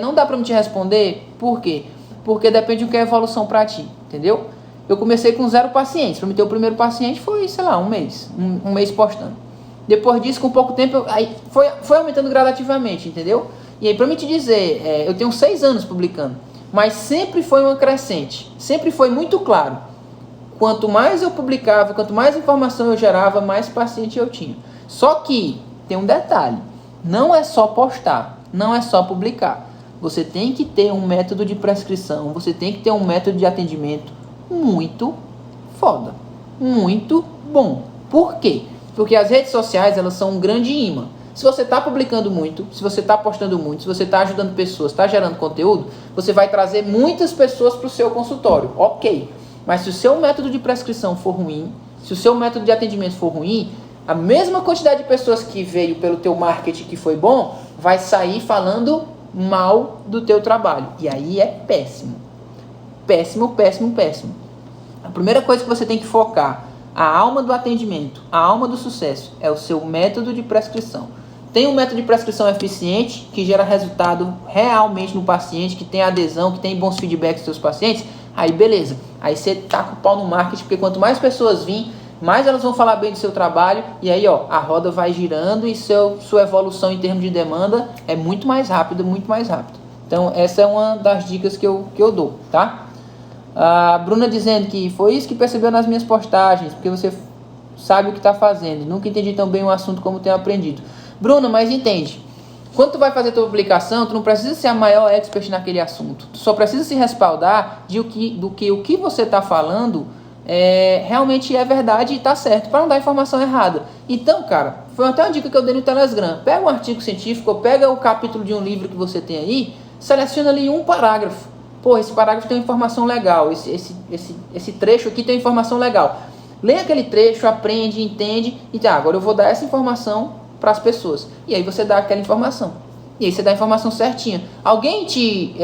não dá para me te responder, por quê? Porque depende do que é evolução para ti, entendeu? Eu comecei com 0 pacientes. Para me ter o primeiro paciente foi, sei lá, um mês postando. Depois disso, com pouco tempo, aí foi aumentando gradativamente, entendeu? E aí, para me te dizer, eu tenho 6 anos publicando, mas sempre foi uma crescente. Sempre foi muito claro. Quanto mais eu publicava, quanto mais informação eu gerava, mais paciente eu tinha. Só que tem um detalhe. Não é só postar, não é só publicar. Você tem que ter um método de prescrição, você tem que ter um método de atendimento muito foda, muito bom. Por quê? Porque as redes sociais, elas são um grande imã. Se você está publicando muito, se você está postando muito, se você está ajudando pessoas, está gerando conteúdo, você vai trazer muitas pessoas para o seu consultório, ok. Mas se o seu método de prescrição for ruim, se o seu método de atendimento for ruim, a mesma quantidade de pessoas que veio pelo teu marketing que foi bom, vai sair falando mal do teu trabalho. E aí é péssimo. Péssimo, péssimo, péssimo. A primeira coisa que você tem que focar, a alma do atendimento, a alma do sucesso, é o seu método de prescrição. Tem um método de prescrição eficiente, que gera resultado realmente no paciente, que tem adesão, que tem bons feedbacks dos seus pacientes, aí beleza. Aí você taca o pau no marketing, porque quanto mais pessoas virem, mais elas vão falar bem do seu trabalho, e aí a roda vai girando e sua evolução em termos de demanda é muito mais rápida, muito mais rápida. Então essa é uma das dicas que eu dou, tá? A Bruna dizendo que foi isso que percebeu nas minhas postagens, porque você sabe o que está fazendo. Nunca entendi tão bem o assunto como tenho aprendido. Bruna, mas entende. Quando tu vai fazer tua publicação, tu não precisa ser a maior expert naquele assunto. Tu só precisa se respaldar do que o que você está falando realmente é verdade e está certo, para não dar informação errada. Então, cara, foi até uma dica que eu dei no Telegram. Pega um artigo científico, ou pega o capítulo de um livro que você tem aí, seleciona ali um parágrafo. Esse parágrafo tem uma informação legal, esse trecho aqui tem uma informação legal. Lê aquele trecho, aprende, entende, e agora eu vou dar essa informação para as pessoas. E aí você dá aquela informação. E aí você dá a informação certinha. Alguém te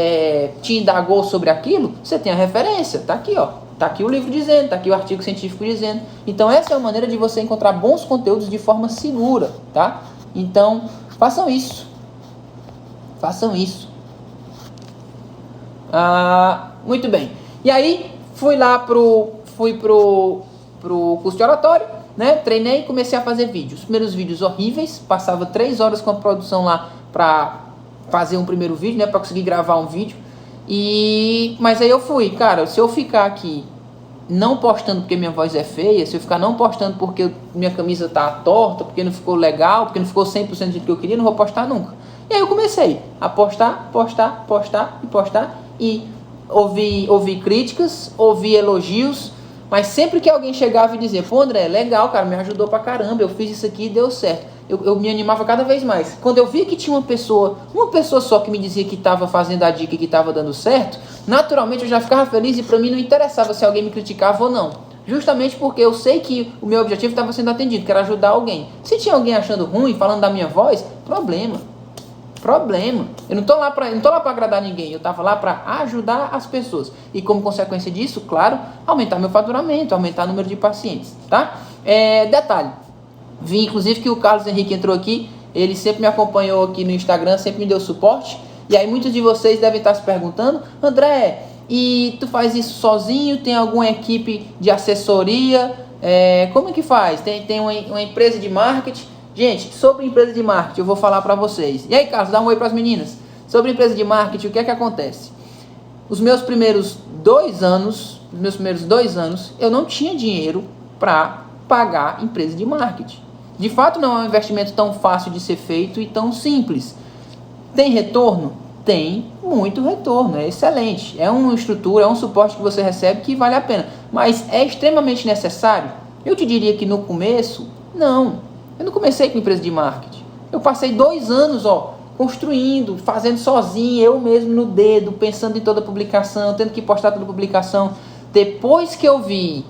indagou sobre aquilo, você tem a referência, tá aqui, tá aqui o livro dizendo, tá aqui o artigo científico dizendo. Então essa é uma maneira de você encontrar bons conteúdos de forma segura, tá? Então, façam isso. Façam isso. Muito bem. E aí, fui pro curso de oratório, né? Treinei e comecei a fazer vídeos. Os primeiros vídeos horríveis, passava 3 horas com a produção lá pra fazer um primeiro vídeo, né? Pra conseguir gravar um vídeo. Mas aí eu fui, cara, se eu ficar aqui não postando porque minha voz é feia, se eu ficar não postando porque minha camisa tá torta, porque não ficou legal, porque não ficou 100% do jeito que eu queria, não vou postar nunca. E aí eu comecei a postar e ouvir críticas, ouvir elogios, mas sempre que alguém chegava e dizia, pô André, legal, cara, me ajudou pra caramba, eu fiz isso aqui e deu certo. Eu me animava cada vez mais. Quando eu via que tinha uma pessoa só que me dizia que estava fazendo a dica e que estava dando certo, naturalmente eu já ficava feliz e para mim não interessava se alguém me criticava ou não. Justamente porque eu sei que o meu objetivo estava sendo atendido, que era ajudar alguém. Se tinha alguém achando ruim, falando da minha voz, problema. Eu não tô lá para agradar ninguém, eu estava lá para ajudar as pessoas. E como consequência disso, claro, aumentar meu faturamento, aumentar o número de pacientes, tá? Detalhe. Vi, inclusive, que o Carlos Henrique entrou aqui, ele sempre me acompanhou aqui no Instagram, sempre me deu suporte, e aí muitos de vocês devem estar se perguntando, André, e tu faz isso sozinho, tem alguma equipe de assessoria, como é que faz? Tem uma empresa de marketing? Gente, sobre empresa de marketing eu vou falar para vocês. E aí, Carlos, dá um oi para as meninas. Sobre empresa de marketing, o que é que acontece? Os meus primeiros 2 anos, eu não tinha dinheiro para pagar empresa de marketing. De fato, não é um investimento tão fácil de ser feito e tão simples. Tem retorno? Tem muito retorno, é excelente. É uma estrutura, é um suporte que você recebe que vale a pena. Mas é extremamente necessário? Eu te diria que no começo, não. Eu não comecei com empresa de marketing. Eu passei 2 anos, construindo, fazendo sozinho, eu mesmo no dedo, pensando em toda publicação, tendo que postar toda publicação. Depois que eu vi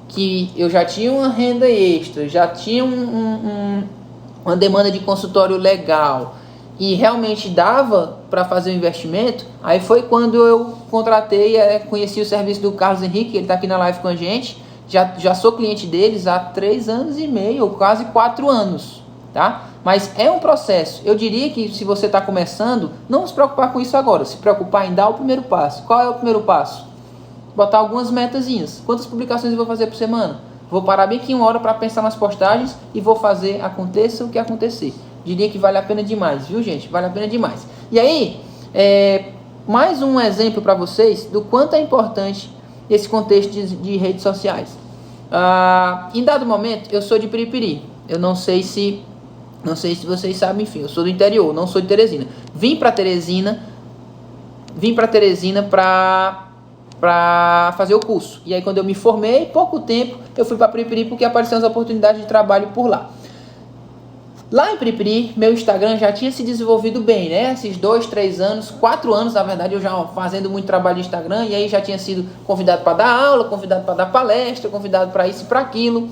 que eu já tinha uma renda extra, já tinha uma demanda de consultório legal e realmente dava para fazer o investimento, aí foi quando eu contratei, conheci o serviço do Carlos Henrique, ele está aqui na live com a gente, já sou cliente deles há 3 anos e meio, ou quase 4 anos, tá? Mas é um processo. Eu diria que se você está começando, não se preocupar com isso agora, se preocupar em dar o primeiro passo. Qual é o primeiro passo? Botar algumas metazinhas. Quantas publicações eu vou fazer por semana? Vou parar bem aqui 1 hora para pensar nas postagens e vou fazer aconteça o que acontecer. Diria que vale a pena demais, viu gente? Vale a pena demais. E aí, mais um exemplo para vocês do quanto é importante esse contexto de redes sociais. Em dado momento, eu sou de Piripiri. Eu não sei se vocês sabem, enfim, eu sou do interior, não sou de Teresina. Vim para Teresina para fazer o curso. E aí quando eu me formei, pouco tempo, eu fui para Piripiri porque apareceram as oportunidades de trabalho por lá. Lá em Piripiri, meu Instagram já tinha se desenvolvido bem, né? Esses 2, 3 anos, 4 anos, na verdade, eu já fazendo muito trabalho de Instagram, e aí já tinha sido convidado para dar aula, convidado para dar palestra, convidado para isso e para aquilo.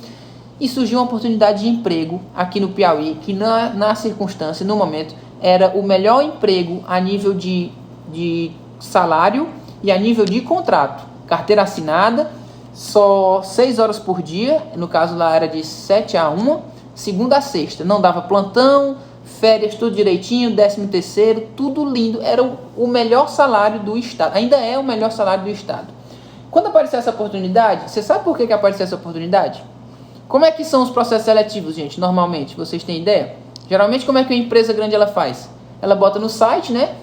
E surgiu uma oportunidade de emprego aqui no Piauí, que na circunstância, no momento, era o melhor emprego a nível de salário e a nível de contrato. Carteira assinada, só 6 horas por dia, no caso lá era de 7 a 1, segunda a sexta, não dava plantão, férias, tudo direitinho, 13º, tudo lindo, era o melhor salário do estado, ainda é o melhor salário do estado. Quando apareceu essa oportunidade, você sabe por que apareceu essa oportunidade? Como é que são os processos seletivos, gente, normalmente, vocês têm ideia? Geralmente, como é que uma empresa grande ela faz? Ela bota no site, né,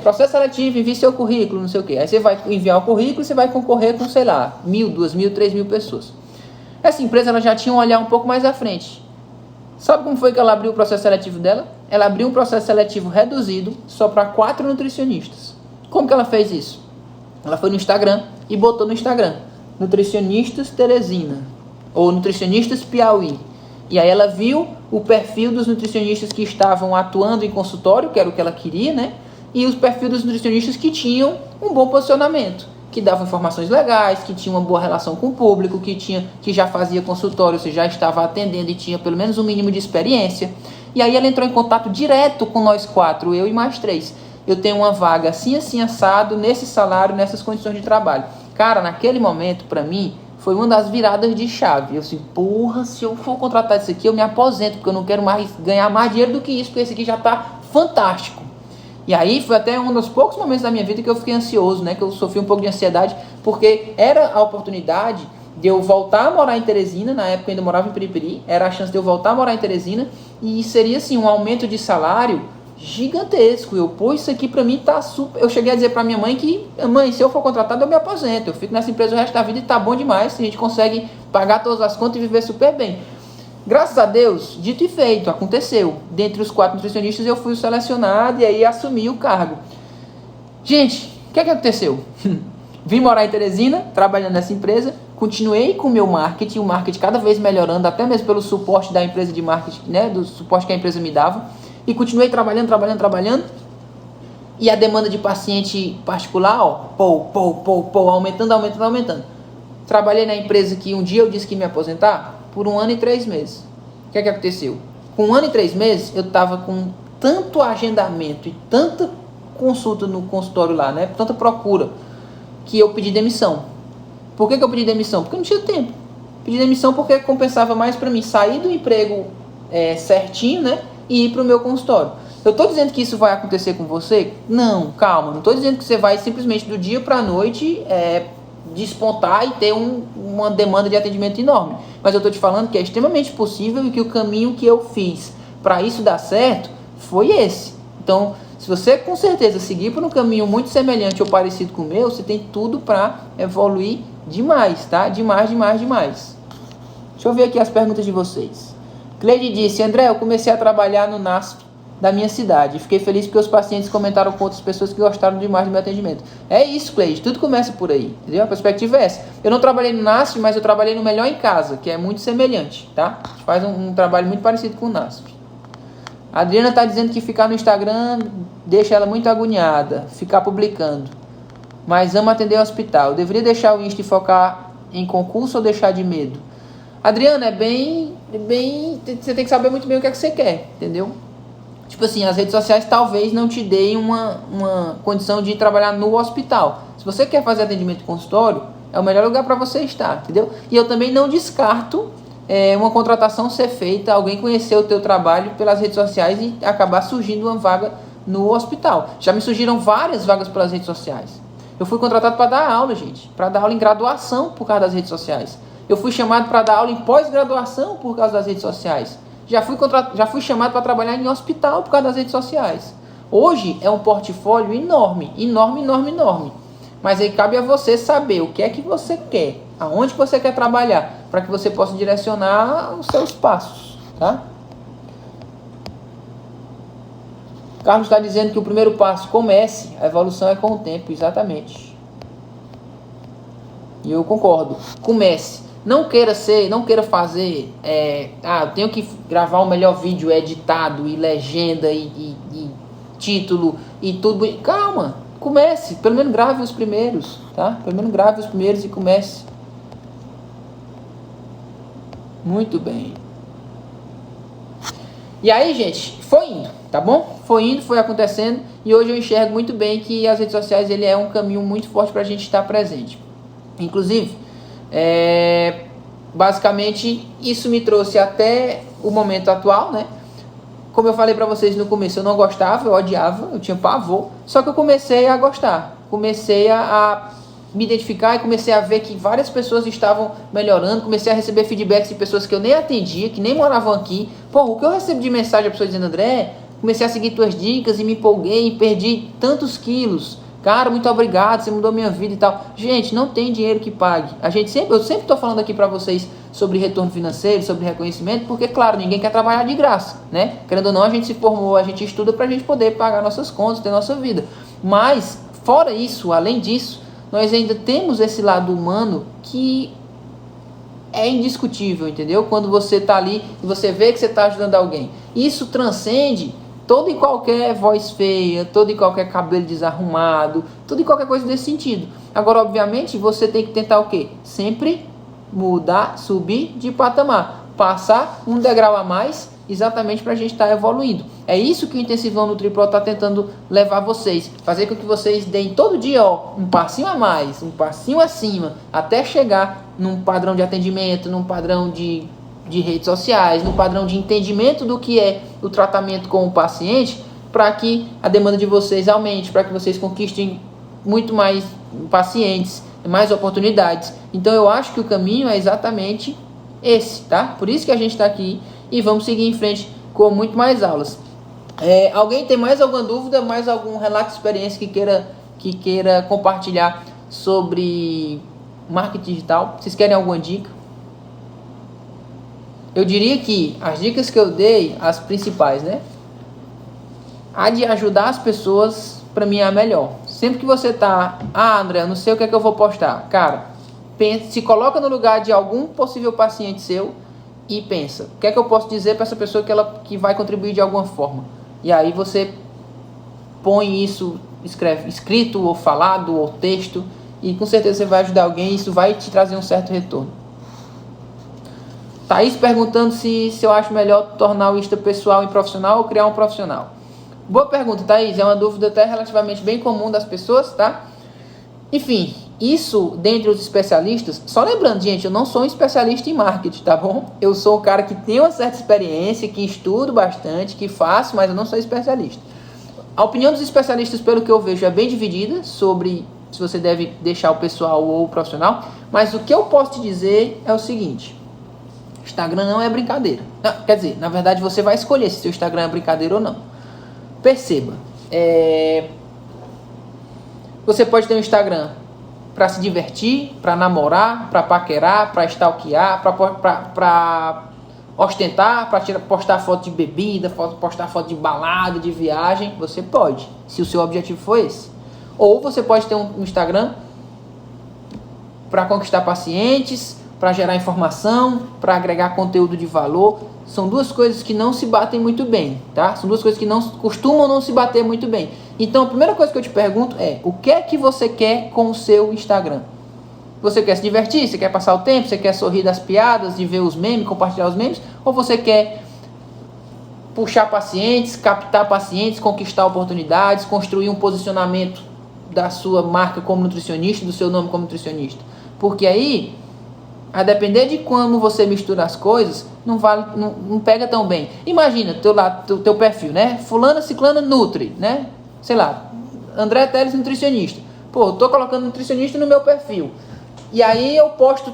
processo seletivo, envie seu currículo, não sei o que, aí você vai enviar o currículo e você vai concorrer com, sei lá, 1.000, 2.000, 3.000 pessoas. Essa empresa ela já tinha um olhar um pouco mais à frente. Sabe como foi que ela abriu o processo seletivo dela? Ela abriu um processo seletivo reduzido só para 4 nutricionistas. Como que ela fez isso? Ela foi no Instagram e botou no Instagram Nutricionistas Teresina ou Nutricionistas Piauí. E aí ela viu o perfil dos nutricionistas que estavam atuando em consultório, que era o que ela queria, né? E os perfis dos nutricionistas que tinham um bom posicionamento, que davam informações legais, que tinha uma boa relação com o público, que já fazia consultório, ou seja, já estava atendendo e tinha pelo menos um mínimo de experiência. E aí ela entrou em contato direto com nós 4, eu e mais 3. Eu tenho uma vaga assim, assim, assado, nesse salário, nessas condições de trabalho. Cara, naquele momento, para mim, foi uma das viradas de chave. Eu assim, porra, se eu for contratar isso aqui, eu me aposento, porque eu não quero mais ganhar mais dinheiro do que isso, porque esse aqui já está fantástico. E aí foi até um dos poucos momentos da minha vida que eu fiquei ansioso, né? Que eu sofri um pouco de ansiedade, porque era a oportunidade de eu voltar a morar em Teresina, na época eu ainda morava em Piripiri, era a chance de eu voltar a morar em Teresina, e seria assim um aumento de salário gigantesco. Eu, pô, isso aqui pra mim tá super... Eu cheguei a dizer pra minha mãe que, mãe, se eu for contratado eu me aposento, eu fico nessa empresa o resto da vida e tá bom demais, a gente consegue pagar todas as contas e viver super bem. Graças a Deus, dito e feito, aconteceu. Dentre os 4 nutricionistas eu fui selecionado e aí assumi o cargo. Gente, o que aconteceu? Vim morar em Teresina, trabalhando nessa empresa, continuei com o meu marketing, o marketing cada vez melhorando, até mesmo pelo suporte da empresa de marketing, né, do suporte que a empresa me dava, e continuei trabalhando, e a demanda de paciente particular, aumentando. Trabalhei na empresa que um dia eu disse que ia me aposentar, por 1 ano e 3 meses. O que aconteceu? Com 1 ano e 3 meses, eu estava com tanto agendamento e tanta consulta no consultório lá, né, tanta procura, que eu pedi demissão. Por que eu pedi demissão? Porque eu não tinha tempo. Pedi demissão porque compensava mais para mim sair do emprego certinho, né, e ir para o meu consultório. Eu estou dizendo que isso vai acontecer com você? Não, calma. Não estou dizendo que você vai simplesmente do dia para a noite despontar e ter uma demanda de atendimento enorme. Mas eu estou te falando que é extremamente possível e que o caminho que eu fiz para isso dar certo foi esse. Então, se você com certeza seguir por um caminho muito semelhante ou parecido com o meu, você tem tudo para evoluir demais, tá? Demais. Deixa eu ver aqui as perguntas de vocês. Cleide disse, André, eu comecei a trabalhar no NASP da minha cidade. Fiquei feliz porque os pacientes comentaram com outras pessoas que gostaram demais do meu atendimento. É isso, Cleide, tudo começa por aí, entendeu? A perspectiva é essa. Eu não trabalhei no NASP, mas eu trabalhei no Melhor em Casa, que é muito semelhante, tá? A gente faz um trabalho muito parecido com o NASP. A Adriana está dizendo que ficar no Instagram deixa ela muito agoniada, ficar publicando. Mas ama atender o hospital. Eu deveria deixar o Insta e focar em concurso ou deixar de medo? Adriana, você tem que saber muito bem o que é que você quer, entendeu? Tipo assim, as redes sociais talvez não te deem uma condição de trabalhar no hospital. Se você quer fazer atendimento consultório, é o melhor lugar para você estar, entendeu? E eu também não descarto uma contratação ser feita, alguém conhecer o teu trabalho pelas redes sociais e acabar surgindo uma vaga no hospital. Já me surgiram várias vagas pelas redes sociais. Eu fui contratado para dar aula, gente, para dar aula em graduação por causa das redes sociais. Eu fui chamado para dar aula em pós-graduação por causa das redes sociais. Já fui chamado para trabalhar em hospital por causa das redes sociais. Hoje é um portfólio enorme. Mas aí cabe a você saber o que é que você quer, aonde você quer trabalhar, para que você possa direcionar os seus passos, tá? Carlos está dizendo que o primeiro passo, comece, a evolução é com o tempo, exatamente. E eu concordo, comece. Não queira fazer, eu tenho que gravar o melhor vídeo editado, e legenda, e título, e tudo. Calma, comece, pelo menos grave os primeiros, tá? Pelo menos grave os primeiros e comece. Muito bem. E aí, gente, foi indo, tá bom? Foi acontecendo, e hoje eu enxergo muito bem que as redes sociais, ele é um caminho muito forte para a gente estar presente. Inclusive, basicamente isso me trouxe até o momento atual, né? Como eu falei para vocês no começo, eu não gostava, eu odiava, eu tinha pavor, só que eu comecei a gostar, comecei a me identificar e comecei a ver que várias pessoas estavam melhorando, comecei a receber feedbacks de pessoas que eu nem atendia, que nem moravam aqui. Pô, o que eu recebo de mensagem a pessoa dizendo, André, comecei a seguir tuas dicas e me empolguei e perdi tantos quilos. Cara, muito obrigado, você mudou minha vida e tal. Gente, não tem dinheiro que pague. Eu sempre estou falando aqui para vocês sobre retorno financeiro, sobre reconhecimento, porque, claro, ninguém quer trabalhar de graça, né? Querendo ou não, a gente se formou, a gente estuda para a gente poder pagar nossas contas, ter nossa vida. Mas, fora isso, além disso, nós ainda temos esse lado humano que é indiscutível, entendeu? Quando você está ali e você vê que você está ajudando alguém. Isso transcende todo e qualquer voz feia, todo e qualquer cabelo desarrumado, tudo e qualquer coisa desse sentido. Agora, obviamente, você tem que tentar o quê? Sempre mudar, subir de patamar, passar um degrau a mais, exatamente para a gente estar evoluindo. É isso que o Intensivão NutriPro está tentando levar vocês, fazer com que vocês deem todo dia um passinho a mais, um passinho acima, até chegar num padrão de atendimento, num padrão de redes sociais, no padrão de entendimento do que é o tratamento com o paciente, para que a demanda de vocês aumente, para que vocês conquistem muito mais pacientes, mais oportunidades. Então eu acho que o caminho é exatamente esse, tá? Por isso que a gente está aqui e vamos seguir em frente com muito mais aulas. Alguém tem mais alguma dúvida, mais algum relato de experiência que queira compartilhar sobre marketing digital? Vocês querem alguma dica? Eu diria que as dicas que eu dei, as principais, né? A de ajudar as pessoas, para mim é a melhor. Sempre que você tá, André, eu não sei o que é que eu vou postar. Cara, se coloca no lugar de algum possível paciente seu e pensa, o que é que eu posso dizer para essa pessoa que vai contribuir de alguma forma? E aí você põe isso, escreve escrito ou falado ou texto, e com certeza você vai ajudar alguém e isso vai te trazer um certo retorno. Thaís perguntando se eu acho melhor tornar o Insta pessoal em profissional ou criar um profissional. Boa pergunta, Thaís. É uma dúvida até relativamente bem comum das pessoas, tá? Enfim, isso dentre os especialistas, só lembrando, gente, eu não sou um especialista em marketing, tá bom? Eu sou um cara que tem uma certa experiência, que estudo bastante, que faço, mas eu não sou especialista. A opinião dos especialistas, pelo que eu vejo, é bem dividida sobre se você deve deixar o pessoal ou o profissional, mas o que eu posso te dizer é o seguinte: Instagram não é brincadeira. Não, quer dizer, na verdade você vai escolher se seu Instagram é brincadeira ou não. Perceba, você pode ter um Instagram para se divertir, para namorar, para paquerar, para stalkear, para ostentar, para postar foto de bebida, postar foto de balada, de viagem. Você pode, se o seu objetivo for esse. Ou você pode ter um Instagram para conquistar pacientes, para gerar informação, para agregar conteúdo de valor. São duas coisas que não se batem muito bem, tá? São duas coisas que costumam não se bater muito bem. Então, a primeira coisa que eu te pergunto é: o que é que você quer com o seu Instagram? Você quer se divertir? Você quer passar o tempo? Você quer sorrir das piadas, de ver os memes, compartilhar os memes? Ou você quer puxar pacientes, captar pacientes, conquistar oportunidades, construir um posicionamento da sua marca como nutricionista, do seu nome como nutricionista? Porque aí, a depender de como você mistura as coisas, não pega tão bem. Imagina teu perfil, né? Fulana, ciclana, nutri, né? Sei lá, André Teles, nutricionista. Pô, eu tô colocando nutricionista no meu perfil. E aí eu posto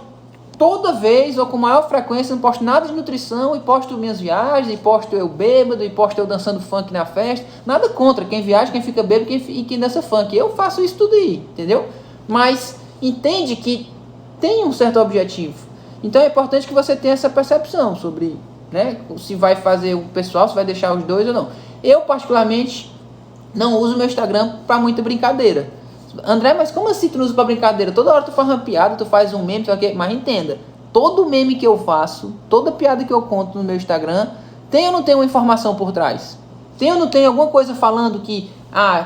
toda vez, ou com maior frequência, não posto nada de nutrição, e posto minhas viagens, e posto eu bêbado, e posto eu dançando funk na festa. Nada contra quem viaja, quem fica bêbado e quem dança funk. Eu faço isso tudo aí, entendeu? Mas entende que tem um certo objetivo. Então é importante que você tenha essa percepção sobre, né, se vai fazer o pessoal, se vai deixar os dois ou não. Eu, particularmente, não uso meu Instagram para muita brincadeira. André, mas como assim tu não usa para brincadeira? Toda hora tu faz uma piada, tu faz um meme, mas entenda, todo meme que eu faço, toda piada que eu conto no meu Instagram, tem ou não tem uma informação por trás? Tem ou não tem alguma coisa falando que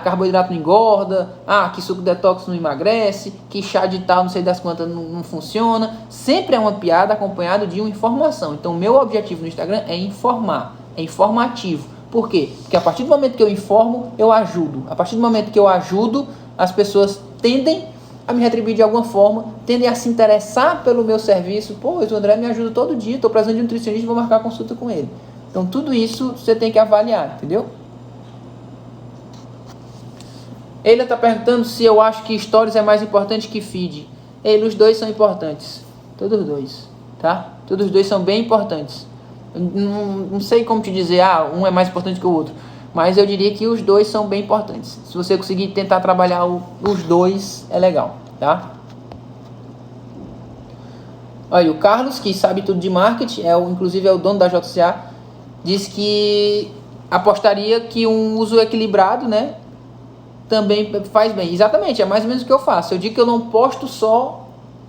carboidrato não engorda, que suco detox não emagrece, que chá de tal, não sei das quantas, não funciona. Sempre é uma piada acompanhada de uma informação. Então, o meu objetivo no Instagram é informar, é informativo. Por quê? Porque a partir do momento que eu informo, eu ajudo. A partir do momento que eu ajudo, as pessoas tendem a me retribuir de alguma forma, tendem a se interessar pelo meu serviço. Pô, o André me ajuda todo dia, estou precisando de um nutricionista, vou marcar consulta com ele. Então, tudo isso você tem que avaliar, entendeu? Ele está perguntando se eu acho que Stories é mais importante que Feed. Os dois são importantes. Todos os dois, tá? Todos os dois são bem importantes. Não sei como te dizer, um é mais importante que o outro. Mas eu diria que os dois são bem importantes. Se você conseguir tentar trabalhar os dois, é legal, tá? Olha, o Carlos, que sabe tudo de marketing, inclusive é o dono da JCA, diz que apostaria que um uso equilibrado, né, também faz bem. Exatamente, é mais ou menos o que eu faço. Eu digo que eu não posto só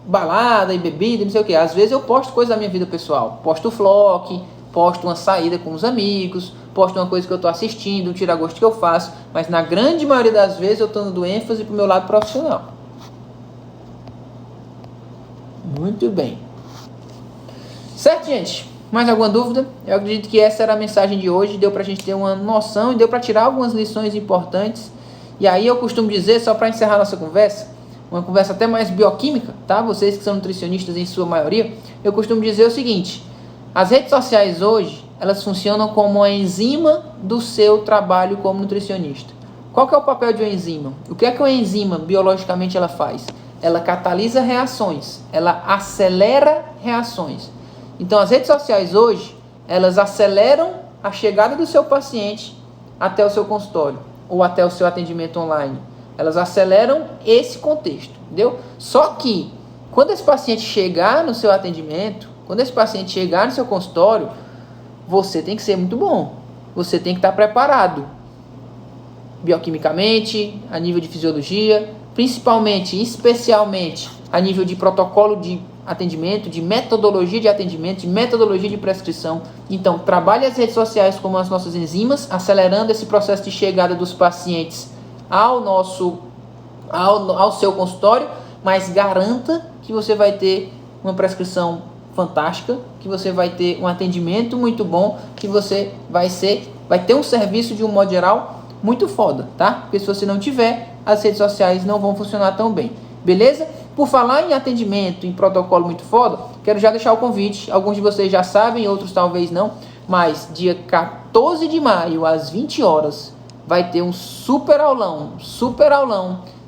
balada e bebida, não sei o que. Às vezes eu posto coisas da minha vida pessoal. Posto vlog, posto uma saída com os amigos, posto uma coisa que eu estou assistindo, um tira-gosto que eu faço. Mas na grande maioria das vezes eu estou dando ênfase para o meu lado profissional. Muito bem. Certo, gente? Mais alguma dúvida? Eu acredito que essa era a mensagem de hoje. Deu para a gente ter uma noção e deu para tirar algumas lições importantes. E aí eu costumo dizer, só para encerrar nossa conversa, uma conversa até mais bioquímica, tá? Vocês que são nutricionistas em sua maioria, eu costumo dizer o seguinte: as redes sociais hoje, elas funcionam como a enzima do seu trabalho como nutricionista. Qual que é o papel de uma enzima? O que é que uma enzima, biologicamente, ela faz? Ela catalisa reações, ela acelera reações. Então, as redes sociais hoje, elas aceleram a chegada do seu paciente até o seu consultório ou até o seu atendimento online. Elas aceleram esse contexto, entendeu? Só que, quando esse paciente chegar no seu atendimento, quando esse paciente chegar no seu consultório, você tem que ser muito bom. Você tem que estar preparado. Bioquimicamente, a nível de fisiologia, principalmente, especialmente, a nível de protocolo de atendimento, de metodologia de atendimento, de metodologia de prescrição. Então, trabalhe as redes sociais como as nossas enzimas, acelerando esse processo de chegada dos pacientes ao seu consultório, mas garanta que você vai ter uma prescrição fantástica, que você vai ter um atendimento muito bom, que você vai ter um serviço de um modo geral muito foda, tá? Porque se você não tiver, as redes sociais não vão funcionar tão bem, beleza? Por falar em atendimento, em protocolo muito foda, quero já deixar o convite. Alguns de vocês já sabem, outros talvez não, mas dia 14 de maio, às 20 horas, vai ter um super aulão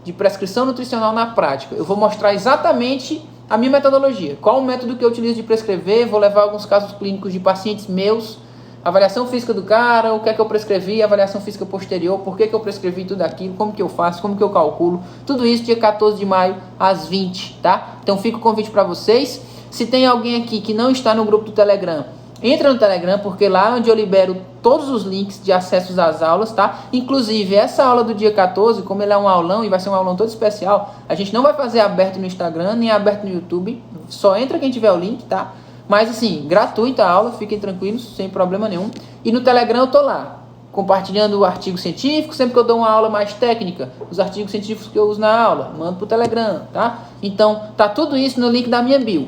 de prescrição nutricional na prática. Eu vou mostrar exatamente a minha metodologia, qual o método que eu utilizo de prescrever, vou levar alguns casos clínicos de pacientes meus, avaliação física do cara, o que é que eu prescrevi, avaliação física posterior, por que eu prescrevi tudo aquilo, como que eu faço, como que eu calculo, tudo isso dia 14 de maio às 20, tá? Então fica o convite para vocês. Se tem alguém aqui que não está no grupo do Telegram, entra no Telegram, porque lá é onde eu libero todos os links de acessos às aulas, tá? Inclusive, essa aula do dia 14, como ele é um aulão e vai ser um aulão todo especial, a gente não vai fazer aberto no Instagram, nem aberto no YouTube, só entra quem tiver o link, tá? Mas assim, gratuita a aula, fiquem tranquilos, sem problema nenhum. E no Telegram eu tô lá, compartilhando o artigo científico, sempre que eu dou uma aula mais técnica, os artigos científicos que eu uso na aula, mando pro Telegram, tá? Então, tá tudo isso no link da minha bio.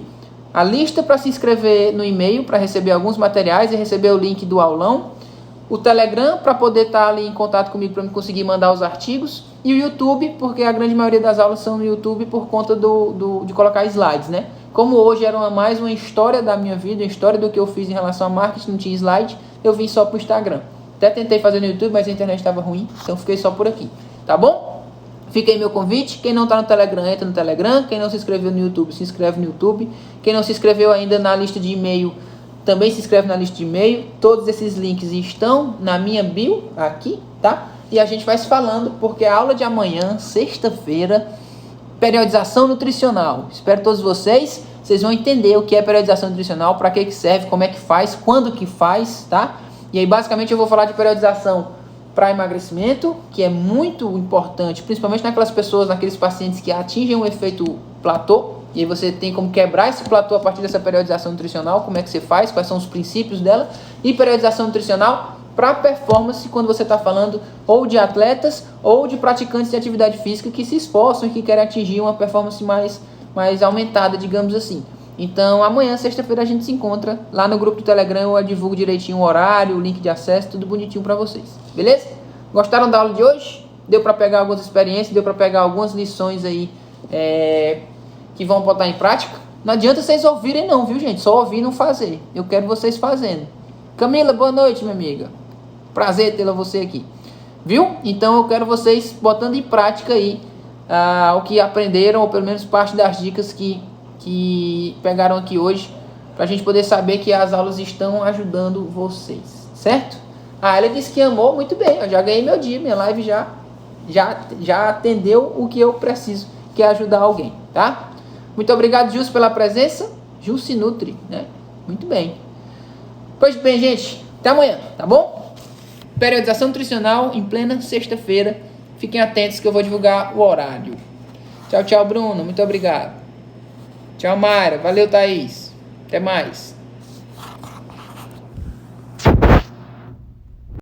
A lista para se inscrever no e-mail, para receber alguns materiais e receber o link do aulão. O Telegram, para poder estar ali em contato comigo, para me conseguir mandar os artigos. E o YouTube, porque a grande maioria das aulas são no YouTube por conta de colocar slides, né? Como hoje era mais uma história da minha vida, uma história do que eu fiz em relação a marketing, não tinha slide, eu vim só pro Instagram. Até tentei fazer no YouTube, mas a internet estava ruim, então fiquei só por aqui. Tá bom? Fica aí meu convite. Quem não está no Telegram, entra no Telegram. Quem não se inscreveu no YouTube, se inscreve no YouTube. Quem não se inscreveu ainda na lista de e-mail, também se inscreve na lista de e-mail. Todos esses links estão na minha bio, aqui, tá? E a gente vai se falando, porque a aula de amanhã, sexta-feira, periodização nutricional. Espero todos vocês vão entender o que é periodização nutricional, para que serve, como é que faz, quando que faz, tá? E aí basicamente eu vou falar de periodização para emagrecimento, que é muito importante, principalmente naquelas pessoas, naqueles pacientes que atingem um efeito platô, e aí você tem como quebrar esse platô a partir dessa periodização nutricional, como é que você faz, quais são os princípios dela, e periodização nutricional para performance, quando você está falando ou de atletas ou de praticantes de atividade física que se esforçam e que querem atingir uma performance mais aumentada, digamos assim. Então, amanhã, sexta-feira, a gente se encontra lá no grupo do Telegram. Eu divulgo direitinho o horário, o link de acesso, tudo bonitinho para vocês. Beleza? Gostaram da aula de hoje? Deu para pegar algumas experiências, deu para pegar algumas lições aí que vão botar em prática? Não adianta vocês ouvirem não, viu, gente? Só ouvir e não fazer. Eu quero vocês fazendo. Camila, boa noite, minha amiga. Prazer tê-la você aqui. Viu? Então, eu quero vocês botando em prática aí o que aprenderam, ou pelo menos parte das dicas que pegaram aqui hoje, para a gente poder saber que as aulas estão ajudando vocês, certo? Ela disse que amou, muito bem, eu já ganhei meu dia, minha live já atendeu o que eu preciso, que é ajudar alguém, tá? Muito obrigado, Jus, pela presença. Jus se nutre, né? Muito bem. Pois bem, gente, até amanhã, tá bom? Periodização nutricional em plena sexta-feira. Fiquem atentos que eu vou divulgar o horário. Tchau, tchau, Bruno, muito obrigado. Tchau, Mayra. Valeu, Thaís. Até mais.